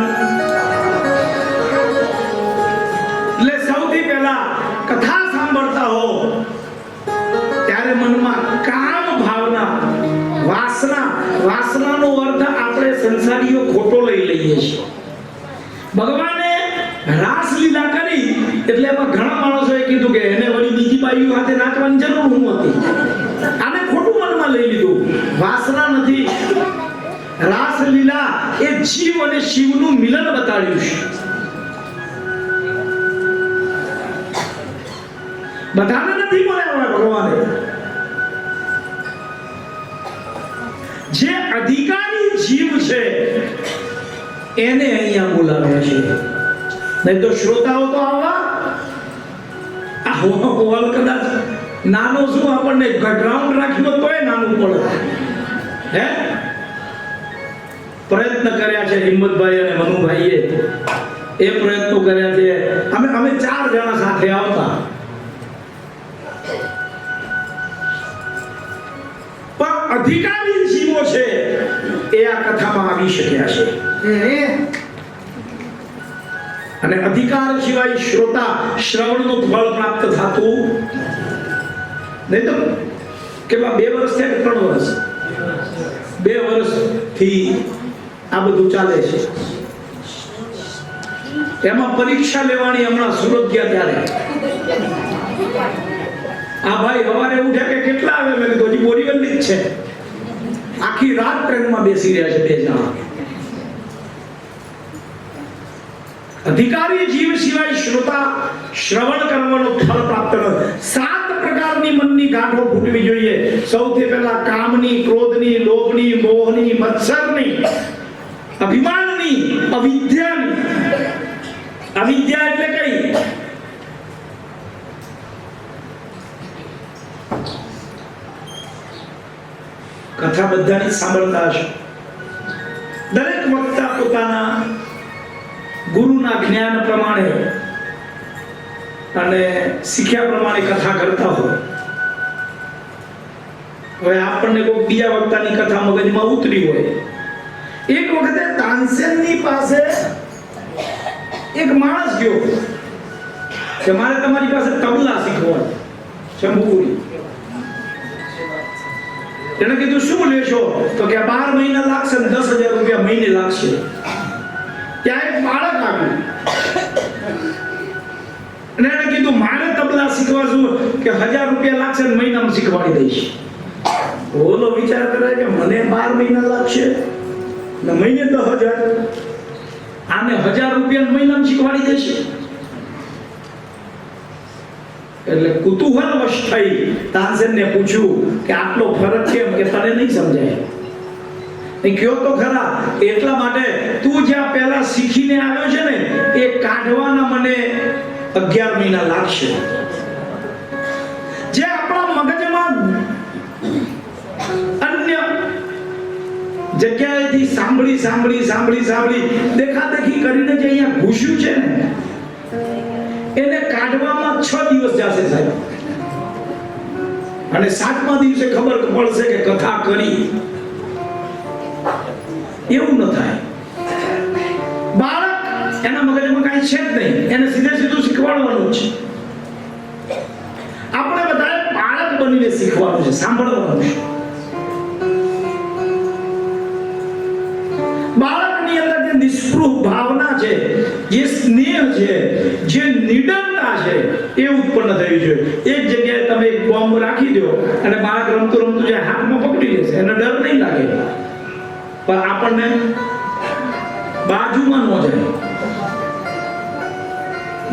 એટલે સૌથી પહેલા કથા સાંભળતા હો ત્યારે મનમાં કામ ભાવના, વાસનાનો અર્થ આપણે સંસારીઓ ખોટો લઈ લઈએ છીએ. ભગવાને રાસ લીલા કરી એટલે એમાં ઘણા માણસોએ કીધું કે એને વળી બીજી બાઈઓ સાથે નાચવાની જરૂર હું હતી. આને ખોટું મનમાં લઈ લીધું. વાસના નથી. રાસ લીલા એ જીવ અને શિવનું મિલન બતાડ્યું છે. બધાને નથી મળ્યા હોય ભગવાને. જે અધિકારી જીવ છે એને અહીંયા બોલાવ્યા છે, નહીં તો શ્રોતાઓ તો આવા હોલ કદાચ નાનો શું આપણને ગ્રાઉન્ડ રાખ્યું તોય નાનું પડે. હે પ્રયત્ન કર્યા છે હિંમતભાઈ અને મનુભાઈએ, એ પ્રયત્નો કર્યા છે. અમે 4 જણા સાથે આવતા, પણ અધિકારી જીવો છે એ આ કથામાં આવી શક્યા છે. અને અધિકાર સિવાય શ્રોતા શ્રવણનું ફળ પ્રાપ્ત થતું નહીં. તો કેટલા 2 વર્ષ થયા કે 3 વર્ષ? 2 વર્ષથી આ બધું ચાલે છે. એમાં પરીક્ષા લેવાની હમણાં સુરત ગયા ત્યારે આ ભાઈ સવારે ઉઠ્યા કે કેટલા આવે? મેં કીધું હજી બોરીવલી જ છે. આખી રાત ટ્રેનમાં બેસી રહ્યા છે 2 જણા. અધિકારી જીવ સિવાય શ્રોતા શ્રવણ કરવાનો ફળ પ્રાપ્ત નથી. 7 પ્રકારની મનની ગાંઠો ફૂટવી જોઈએ. સૌથી પહેલા કામની, ક્રોધની, લોભની, મોહની, મત્સરની, અભિમાનની, અવિદ્યાની. અવિદ્યા એટલે કઈ? કથા બધાની સાંભળતા હશે. દરેક વક્તા પોતાના ગુરુના જ્ઞાન પ્રમાણે અને શીખ્યા પ્રમાણે કથા કરતા હોય. હવે આપણને કોઈ બીજા વક્તાની કથા મગજમાં ઉતરી હોય. એક વખતે તાનસેનની પાસે એક માણસ ગયો કે મારે તમારી પાસે તબલા શીખવા. શંભુપુરી એને કીધું શું લેશો? તો કે 12 મહિના લાગશે ને 10,000 રૂપિયા મહિને લાગશે. ત્યાં એક બાળક આવ્યું અને એને કીધું મારે તબલા શીખવા છું કે 1,000 રૂપિયા લાગશે ને મહિનામાં શીખવાડી દઈશ. ઓલો વિચાર કરે કે મને 12 મહિના લાગશે ને મહિને 10,000, આને 1,000 રૂપિયા મહિનામાં શીખવાડી દેશે. એટલે કુતૂહલવશ થઈ તાનસેનને પૂછ્યું કે આટલો ફરક કેમ? કે તને નહીં સમજાય. એ કયો તો ખરા, એટલા માટે તું જ્યાં પહેલા શીખીને આવ્યો છે ને એ કાઢવાના મને 11 મહિના લાગશે. જે આપણા મગજમાં અન્ય જગ્યાએથી સાંભળી દેખાદેખી કરીને જે અહીંયા ઘૂસ્યું છે ને એને કાઢવામાં 6 દિવસ જશે સાહેબ. અને 7મા દિવસે ખબર પડશે કે કથા કરી. એવું ન થાય. બાળક એના મગજમાં કાંઈ છે જ નહીં, એને સીધું શીખવાડવાનું છે. આપણે બધાએ બાળક બનીને શીખવાનું છે, સાંભળવાનું છે. બાળકની અંદર જે નિસ્પૃહ ભાવના છે, જે સ્નેહ છે, જે નિડરતા છે એ ઉત્પન્ન થવી જોઈએ. એક જગ્યાએ તમે એક બોમ્બ રાખી દો અને બાળક રમતું જે હાથમાં પકડી લેશે, એને ડર નહીં લાગે. પણ આપણને બાજુમાં ન જાય,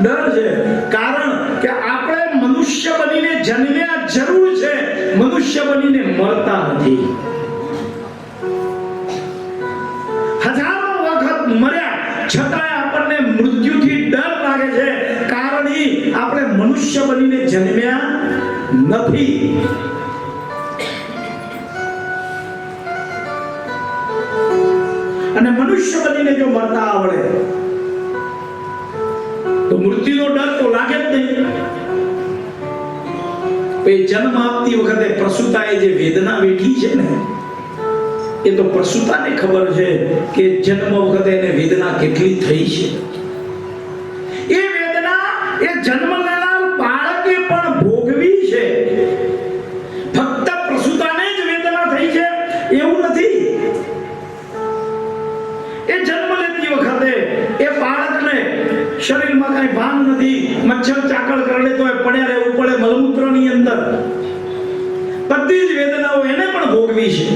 ડર છે. કારણ કે આપણે મનુષ્ય બનીને જન્મ્યા જરૂર છે, મનુષ્ય બનીને મરતા નથી. હજારો વખત મર્યા છતાંય આપણને મૃત્યુથી ડર લાગે છે. કારણ એ આપણે મનુષ્ય બનીને જન્મ્યા નથી. અને મનુષ્ય બનીને જો મરતા આવડે તો મૃત્યુનો ડર તો લાગે જ નહીં. એ જન્મ આપતી વખતે પ્રસૂતાએ જે વેદના વેઠી છે ને, એ તો પ્રસૂતાને ખબર છે કે જન્મ વખતે એને વેદના કેટલી થઈ છે. એ વેદના એ જન્મ લેનાર બાળકે પણ ભોગવી છે. ફક્ત પ્રસૂતાને જ વેદના થઈ છે એવું નથી. એ જન્મ લેતી વખતે એ બાળકને શરીરમાં કઈ ભાન નથી, મચ્છર ચાકળ કરડે તો એ પડ્યા રહેવું પડે મલમૂત્રની અંદર. બધી જ વેદનાઓ એને પણ ભોગવી છે,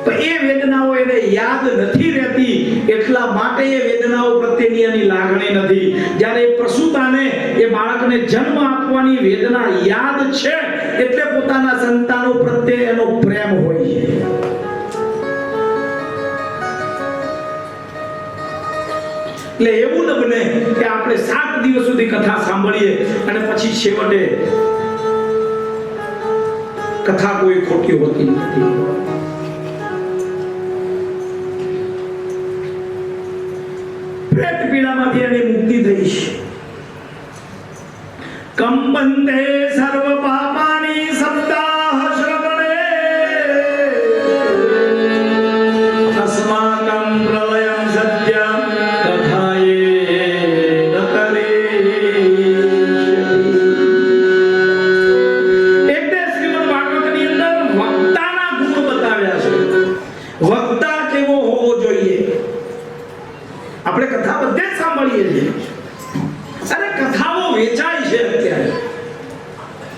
પણ એ વેદનાઓ એને યાદ નથી રહેતી, એટલા માટે એ વેદનાઓ પ્રત્યેની એની લાગણી નથી. જ્યારે એ પ્રસૂતાને એ બાળકને જન્મ આપવાની વેદના યાદ છે, એટલે પોતાના સંતાનો પ્રત્યે એનો પ્રેમ હોય છે. એટલે એવું ન બને કે આપણે 7 દિવસ સુધી કથા સાંભળીએ અને પછી છેવટે કથા કોઈ ખોટી હોતી નથી. પ્રેત પીડામાંથી એની મુક્તિ થઈ છે. કંબંતે સર્વ પાપાની સપ્તાહ શ્રવણે અસ્માકં પ્રલયં સત્ય કથાયે નતરે. એટલે શ્રીમદ ભાગવતની અંદર વક્તાના ગુણ બતાવ્યા છે. વક્તા કેવો હોવો જોઈએ. આપણે કથા બધે જ સાંભળીએ છીએ, અરે કથાઓ વેચાય છે. અત્યારે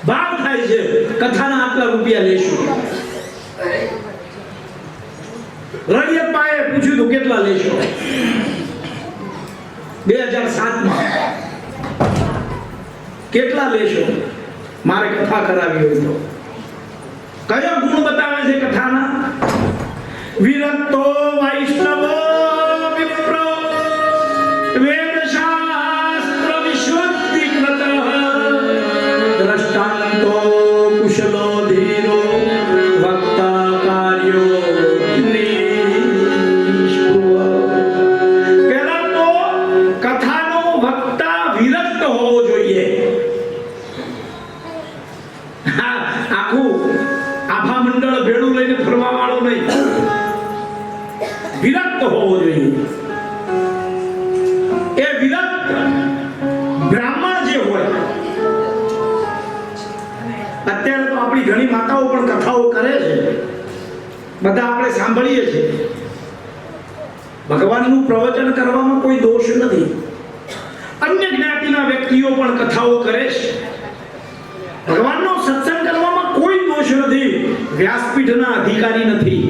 ભાવ થાય છે, કથાના આટલા રૂપિયા લેશું. રણિયત પાસે પૂછ્યું તો કેટલા લેશો? 2007માં કેટલા લેશો મારે કથા કરાવી હોય તો? કયો ગુણ બતાવે છે કથાના? વિરક્તો વૈષ્ણવો વિપ્રો વેદ શાસ્ત્ર વિશુદ્ધિ કૃતઃ દ્રષ્ટાંતો કુશલો ધીરો વક્તા કાર્યો નિષ્પૃહ. પહેલા તો કથાનો વક્તા વિરક્ત હોવો જોઈએ. આખું આભા મંડળ ભેળું લઈને ફરવા વાળો નહીં, વિરક્ત હોવો જોઈએ. એ વિરક્ત બ્રાહ્મણ જે હોય, અત્યારે તો આપણી ઘણી માતાઓ પણ કથાઓ કરે છે, બધા આપણે સાંભળીએ છીએ. ભગવાનનું પ્રવચન કરવામાં કોઈ દોષ નથી. અન્ય જ્ઞાતિના વ્યક્તિઓ પણ કથાઓ કરે છે. ભગવાનનો સત્સંગ કરવામાં કોઈ દોષ નથી. વ્યાસપીઠના અધિકારી નથી.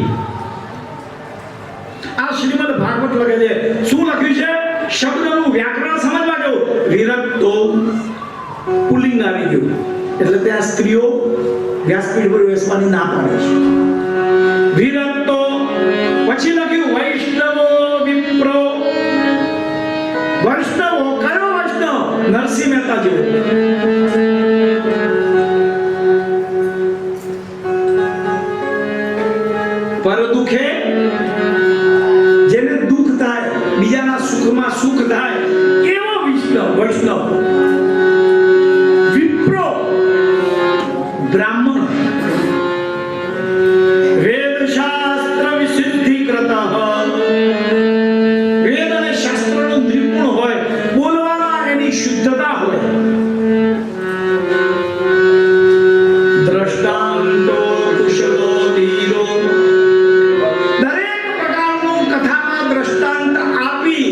આ શ્રીમદ ભાગવત લખે છે. શું લખ્યું છે? શબ્દનું વ્યાકરણ સમજવા જો. વિરક્તો પુલ્લિંગ આવી ગયું એટલે ત્યાં સ્ત્રીઓ વ્યાસપીઠ પર બેસવાની ના પાડે છે. વિરક્તો પછી લખ્યું વૈષ્ણવો વિપ્રો. વૈષ્ણવો કયો વૈષ્ણવ? નરસિંહ મહેતા જેવો. પર દુખે જેને દુઃખ થાય, બીજાના સુખમાં સુખ થાય એવો વૈષ્ણવ. વિપ્રો બ્રાહ્મણ. વેદ શાસ્ત્ર વિશુદ્ધિ કૃતઃ. વેદ અને શાસ્ત્રનો નિપુણ હોય, બોલવામાં એની શુદ્ધતા હોય. દ્રષ્ટાંતો કુશલો ધીરો. દરેક પ્રકારનું કથામાં દ્રષ્ટાંત આપી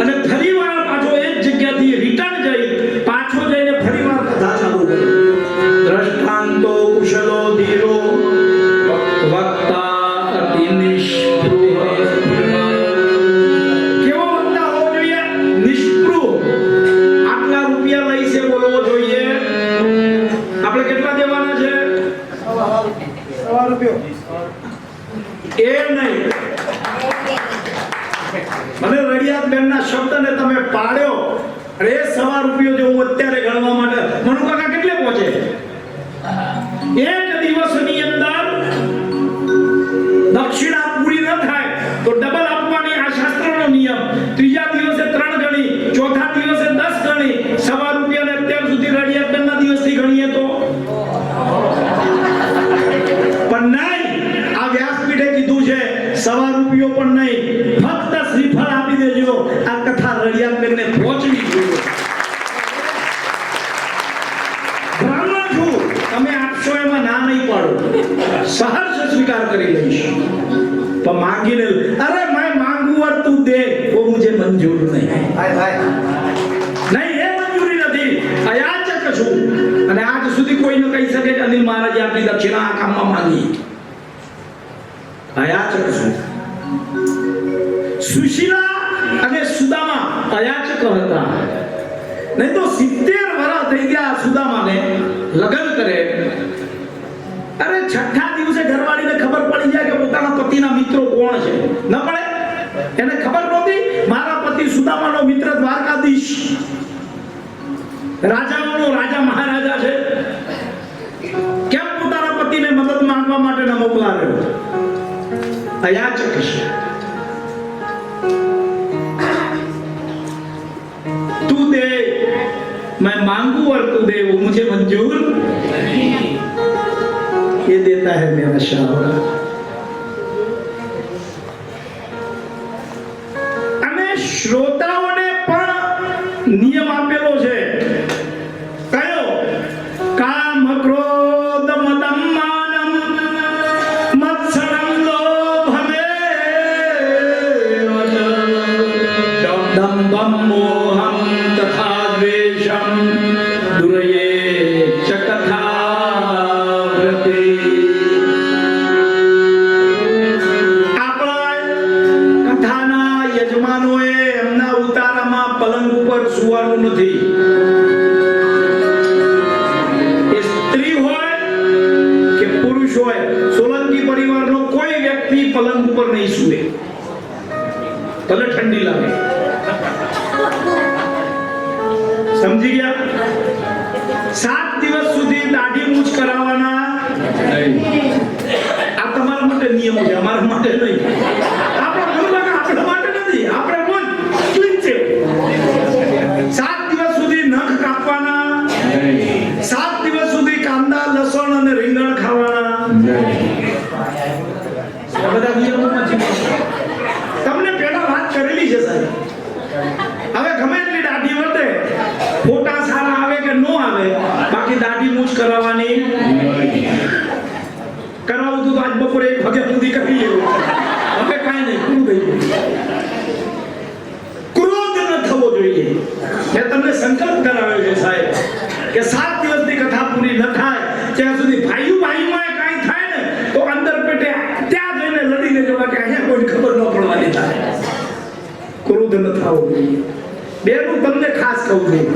અને ફરીવાર પાછો એક જગ્યાથી રિટર્ન જઈ પાછો જઈને ફરીવાર કથા ચાલુ કરી. દ્રષ્ટાંતો કુશલો ધીરો વક્તા અતિ નિષ્પૃહ. કેવો વક્તા હોવો જોઈએ? નિષ્પૃહ. આટલા રૂપિયા લઈ છે બોલવો જોઈએ. આપણે કેટલા દેવાના છે? એ નહીં. મને રડિયાત બેનના શબ્દને તમે પાડ્યો અને એ ₹1.25 જે હું અત્યારે ગણવા માટે મનુ કાકા કેટલે પહોંચે? એક દિવસની અંદર દક્ષિણા પૂરી ન થાય તો ડબલ આપવાની આશા સહર્ષ સ્વીકાર કરી લઈશ, પણ માંગીને અરે मैं मांगू और तू दे वो मुझे मंजूर नहीं નહીં, એ મંજૂરી નથી, અયાચક છું. અને આજ સુધી કોઈ ન કહી શકે કે અનિલ મહારાજે આપણી દક્ષિણા આ કામમાં માંગી. અયાચક છું. સુશીલા અને સુદામા અયાચક હતા. નહીં તો 70 વર્ષ થઈ ગયા સુદામાને લગ્ન કરે. અરે છઠ્ઠા દિવસે ઘરવાળીને ખબર પડી જાય કે પોતાના પતિના મિત્રો કોણ છે. ન પડે? એને ખબર નહોતી મારા પતિ સુદામાનો મિત્ર દ્વારકાધીશ, રાજાઓનો રાજા મહારાજા છે. કેમ પોતાના પતિને મદદ માંગવા માટે ન મોકલાવ્યો? અયાચક છે. तू दे मैं मांगू और तू दे वो मुझे मंजूर ये देता है मेरा शाह. અને શ્રોતાઓને પણ નિયમ આપેલો છે. કયો? કામ ક્રોધ મદમ માનમ મત્સરમ લોભમેવ દંભમ મોહમ તથા દ્વેષમ દુરયે ચ કથાવ્રતે. આપણા કથાના યજમાનોએ એમના ઉતારામાં પલંગ ઉપર સુવાનું નથી. એ સ્ત્રી હોય કે પુરુષ હોય, સોલંકી પરિવારનો કોઈ વ્યક્તિ પલંગ ઉપર નહીં સૂવે, ભલે ઠંડી લાગે. સમજી ગયા? 7 દિવસ સુધી દાઢી મૂછ કરાવવાના નહીં. આ તમારા માટે નિયમ છે, અમારા માટે નહીં. આપણા માટે નથી, આપણે બોલ ક્લીન છે. 7 દિવસ સુધી નખ કાપવાના નહીં. 7 દિવસ સુધી કાંદા લસણ અને રીંગણ ખાવાના નહીં. આ બધા નિયમોમાં છે. તમને પહેલા વાત કરેલી છે સાહેબ. હવે ગમે એટલી દાઢી વધે, ફોટા સારા આવે કે નો આવે, બાકી દાઢી મૂછ કરાવવાની. કરાવું તો આજ બપોરે 1 વાગ્યા સુધી કરી લેવું. હવે કાંઈ નહીં, પૂરું થઈ ગયું. ક્રોધ ન થવો જોઈએ. મેં તમને સંકલ્પ કરાવ્યો છે સાહેબ કે 7 દિવસની કથા પૂરી ન થાય ત્યાં સુધી ભાઈઓમાં કાંઈ થાય ને તો અંદર પેટે ત્યાં જઈને લડીને જવા કે અહીંયા કોઈ ખબર ન પડવાની થાય. ક્રોધ ન થવો જોઈએ. બેનું તમને ખાસ કહું છું.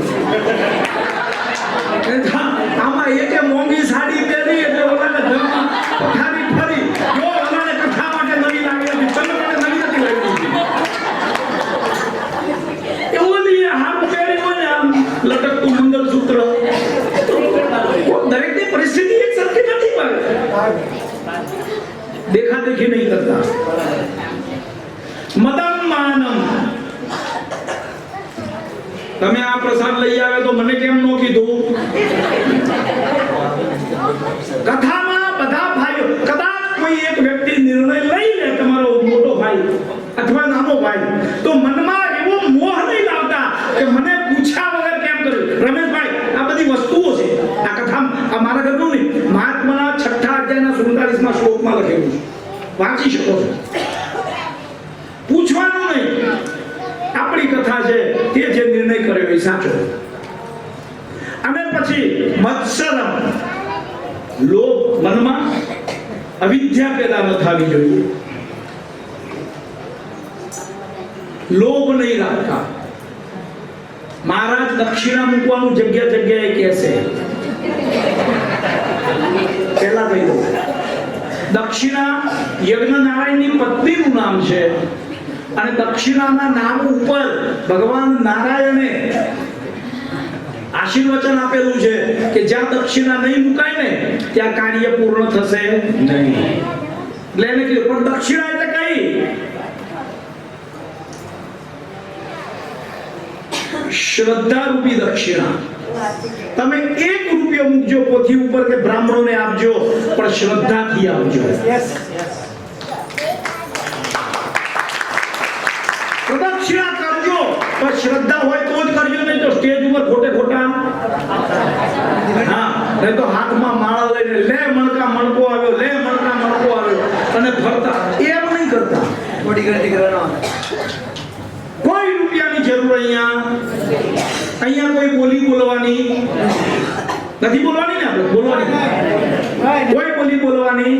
આમાં એકે મોંઘી સાડી પહેરી એટલે ઓલાને ઘરમાં પથારી ફરી જો ઓલાને કથા માટે નવી લાગી હતી, તમે માટે નવી નથી લાગી. એવું નહીં, હાથ પહેરી હોય ને આમ લટકતું મંગલસૂત્ર. દરેકની પરિસ્થિતિ એક સરખી નથી પડે. દેખાદેખી નહીં કરતા. મદમ માનમ. તમે આ પ્રસાદ લઈ આવે તો મને કેમ નો કીધું? કથામાં બધા ભાઈઓ, કદાચ કોઈ એક વ્યક્તિ નિર્ણય લઈ લે, તમારો મોટો ભાઈ અથવા નાનો ભાઈ, તો મનમાં એવો મોહ નહીં લાવતા કે મને પૂછ્યા વગર કેમ કર્યું. રમેશભાઈ, આ બધી વસ્તુઓ છે. આ કથા આ મારા ઘરનું નહીં, મહાત્માના 6ઠા અધ્યાયના 47માં શ્લોકમાં લખેલું છે. વાંચી શકો છો. પૂછવાનું નહીં. આપણી કથા છે, તે જે નિર્ણય કર્યો એ સાચો. અને પછી મત્સરમ, લોભ મનમાં, અવિદ્યા પેદા ન થવી જોઈએ. લોભ નહીં રાખતા. મહારાજ દક્ષિણા મૂકવાનું જગ્યાએ કહેશે. પહેલા કહી દઉં, દક્ષિણા યજ્ઞ નારાયણની પત્નીનું નામ છે. અને દક્ષિણાના નામ ઉપર ભગવાન નારાયણે આશીર્વચન આપેલું છે કે જ્યાં દક્ષિણા નહીં મુકાય ને ત્યાં કાર્ય પૂર્ણ થશે નહીં. એટલે એને કીધું, પણ દક્ષિણા એટલે કઈ? શ્રદ્ધા રૂપી દક્ષિણા. તમે 1 રૂપિયો મૂકજો પોથી ઉપર કે બ્રાહ્મણોને આપજો, પણ શ્રદ્ધાથી આપજો. પ્રદક્ષિણા કરજો પણ શ્રદ્ધા હોય તો જ કરજો, નહીં તો સ્ટેજ ઉપર ખોટા હા, નહીં તો હાથમાં માળા લઈને લે મણકો આવ્યો, લે મણકા અને ફરતા એમ નહીં કરતા.
મોટી ગણતરી કરવાનો
કોઈ રૂપિયાની જરૂર અહીંયા કોઈ બોલી બોલવાની નથી, બોલવાની ને આપણે બોલવાની કોઈ બોલી બોલવાની.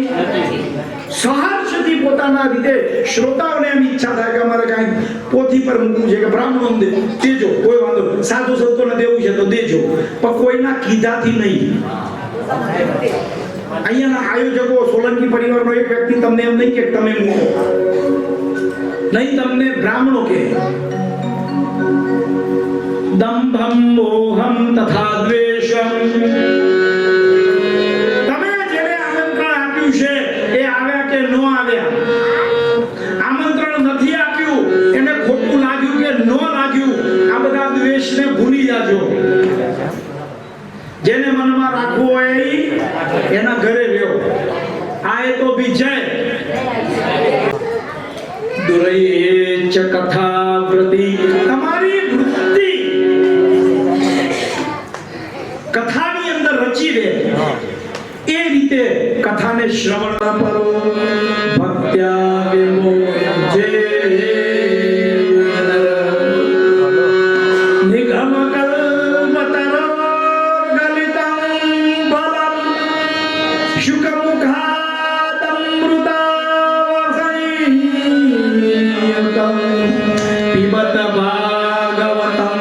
સહર્ષથી પોતાના રીતે શ્રોતાઓને એમ ઈચ્છા થાય કે અમારે કાંઈ પોથી પર મૂકવું છે કે બ્રાહ્મણો દેજો, કોઈ વાંધો નહીં. સાધુ સંતોને દેવું છે તો દેજો, પણ કોઈના કીધાથી નહીં. અહીંયાના આયોજકો સોલંકી પરિવારનો એક વ્યક્તિ તમને એમ નહીં કે તમે મૂકો નહીં, તમને બ્રાહ્મણો કે દંભમ મોહમ તથા દ્વેષમ. તમે જેને આમંત્રણ આપ્યું છે એ આવ્યા કે ન આવ્યા, આમંત્રણ નથી આપ્યું એને ખોટું લાગ્યું કે ન લાગ્યું, આ બધા દ્વેષને ભૂલી જાજો. જેને મનમાં રાખવું હોય એના ઘરે રહ્યો. આ એ તો વિજય દુરૈચ કથા વૃત્તિ. તમારી વૃત્તિ કથાની અંદર રચી રહે એ રીતે કથાને શ્રવણ કરો. ભક્ત્યા વિમોચે નિગમ કલ્પતરો ગલિતં બલમ શુકમુખાદમૃતાવસૈયતં પિબત ભાગવતં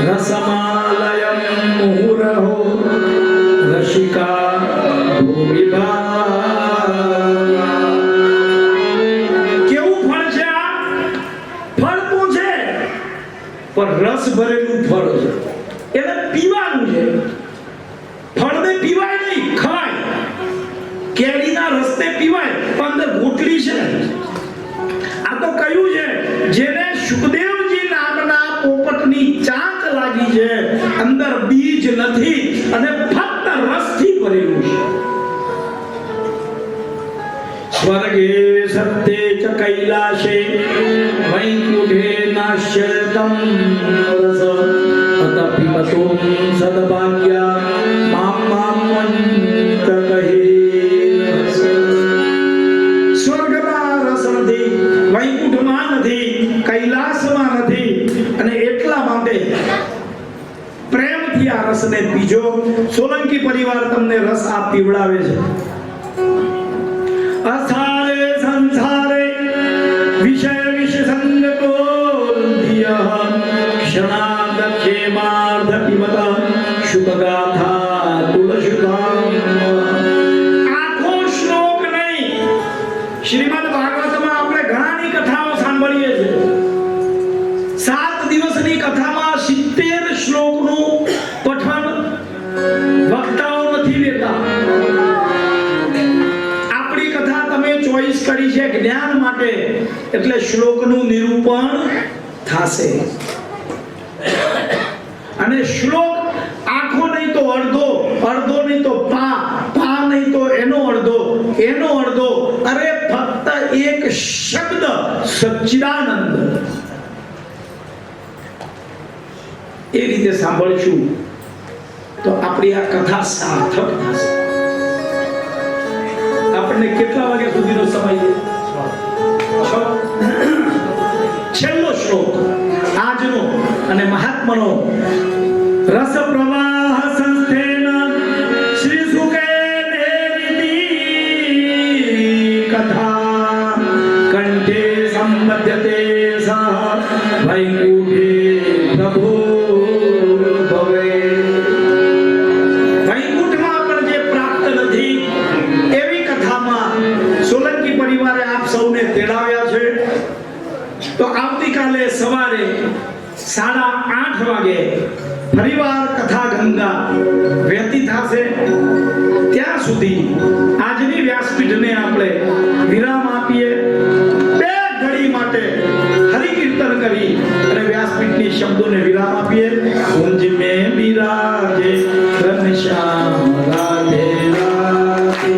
રસમાલયં મુહુરહો રસિકા ભૂમિભા. કેવું ફળ છે આ? ફળ તો છે પણ રસ ભરેલું ફળ છે, એને પીવાનું છે. ફળને પીવાય નહીં, ખવાય. કેરીના રસને પીવાય પણ અંદર ગોટલી છે. આ તો કયું છે જેને સુખદેવજી નામના પોપટની ચાંચ લાગી છે, અંદર બીજ નથી અને ફક્ત રસથી ભરેલું છે. સ્વર્ગે સત્યે ચ કૈલાસે વૈકુંઠે નાશ્યતમ રસ અત પિબતો સદભાગ્યા મામ મામંત કહે. સ્વર્ગમાં રસ નથી, વૈકુંઠમાં નથી, કૈલાસમાં નથી, અને એટલા માટે પ્રેમથી આ રસને પીજો. સોલંકી પરિવાર તમને રસ આ પીવડાવે છે. અસારે સંસારે વિષય વિષસંગ કોલ્યઃ ક્ષણાદ ખેમાર્ધ પિબત શુભગાથા તુલસુધામ. આખો શ્લોક નહીં, શ્રીમદ ભાગવતમાં આપણે ઘણાની કથાઓ સાંભળીએ છીએ. 7 દિવસની કથામાં 70 શ્લોકનું પઠન વક્તાઓ નથી લેતા. આપણી કથા તમે ચોઈસ કરી છે જ્ઞાન માટે, એટલે શ્લોકનું નિરૂપણ થશે. અને શ્લોક આખો નહીં તો અડધો, અડધો નહીં તો પા નહીં તો એનો અડધો, એનો અડધો. અરે ફક્ત એક શબ્દ સચ્ચિદાનંદ એ રીતે સાંભળશું તો આપણી આ કથા સાર્થક થશે. આપણને કેટલા વાગ્યા સુધીનો સમય છે? છેલ્લો શ્લોક આજનો અને મહાત્માનો. રસ પ્રવાહ સંસ્થેન શ્રી સુકેન કથા કંઠે સંબધ્યતે સહ વૈકુંઠે પ્રભુ ભવે. વૈકુંઠમાં પણ જે પ્રાપ્ત નથી એવી કથામાં સોલંકી પરિવારે આપ સૌને તેડાવ્યા છે. તો આવતીકાલે સવારે 8:30 વાગે ફરીવાર કથા ગંગા વહેતી થશે. ત્યાં સુધી આજની વ્યાસપીઠને આપણે વિરામ આપીએ. 2 ઘડી માટે હરિકીર્તન કરી અને વ્યાસપીઠની શબ્દોને વિરામ આપીએ. કુંજ મેં બિરાજે ઘનશ્યામ રાધે રાધે.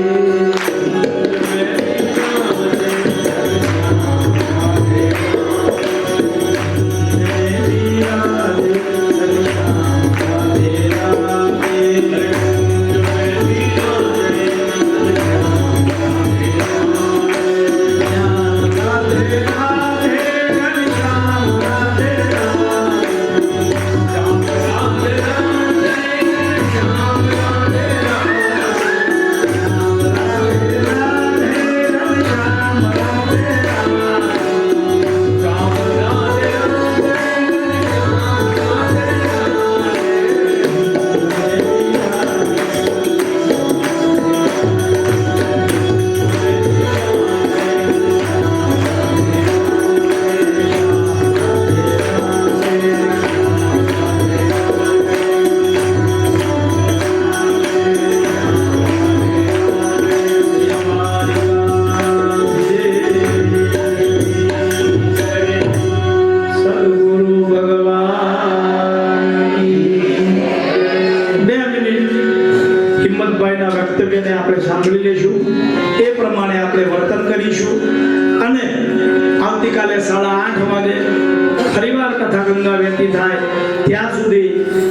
ગંગા વહેતી થાય ત્યાં સુધી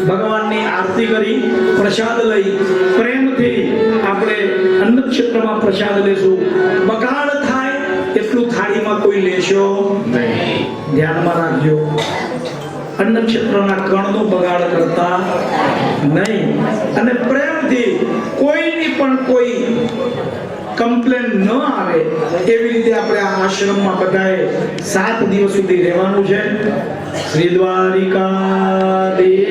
ભગવાનની આરતી કરી પ્રસાદ લઈ પ્રેમથી આપણે અન્નક્ષેત્રમાં પ્રસાદ લેશું. બગાડ થાય એટલું થાળીમાં કોઈ લેશો નહીં, ધ્યાનમાં રાખજો. અન્નક્ષેત્રના કણનો બગાડ કરતા નહીં અને પ્રેમથી કોઈની પણ કોઈ કમ્પ્લેન ન આવે એવી રીતે આપણે આ આશ્રમમાં બધાએ 7 દિવસ સુધી રહેવાનું છે. શ્રી દ્વારિકાધીશ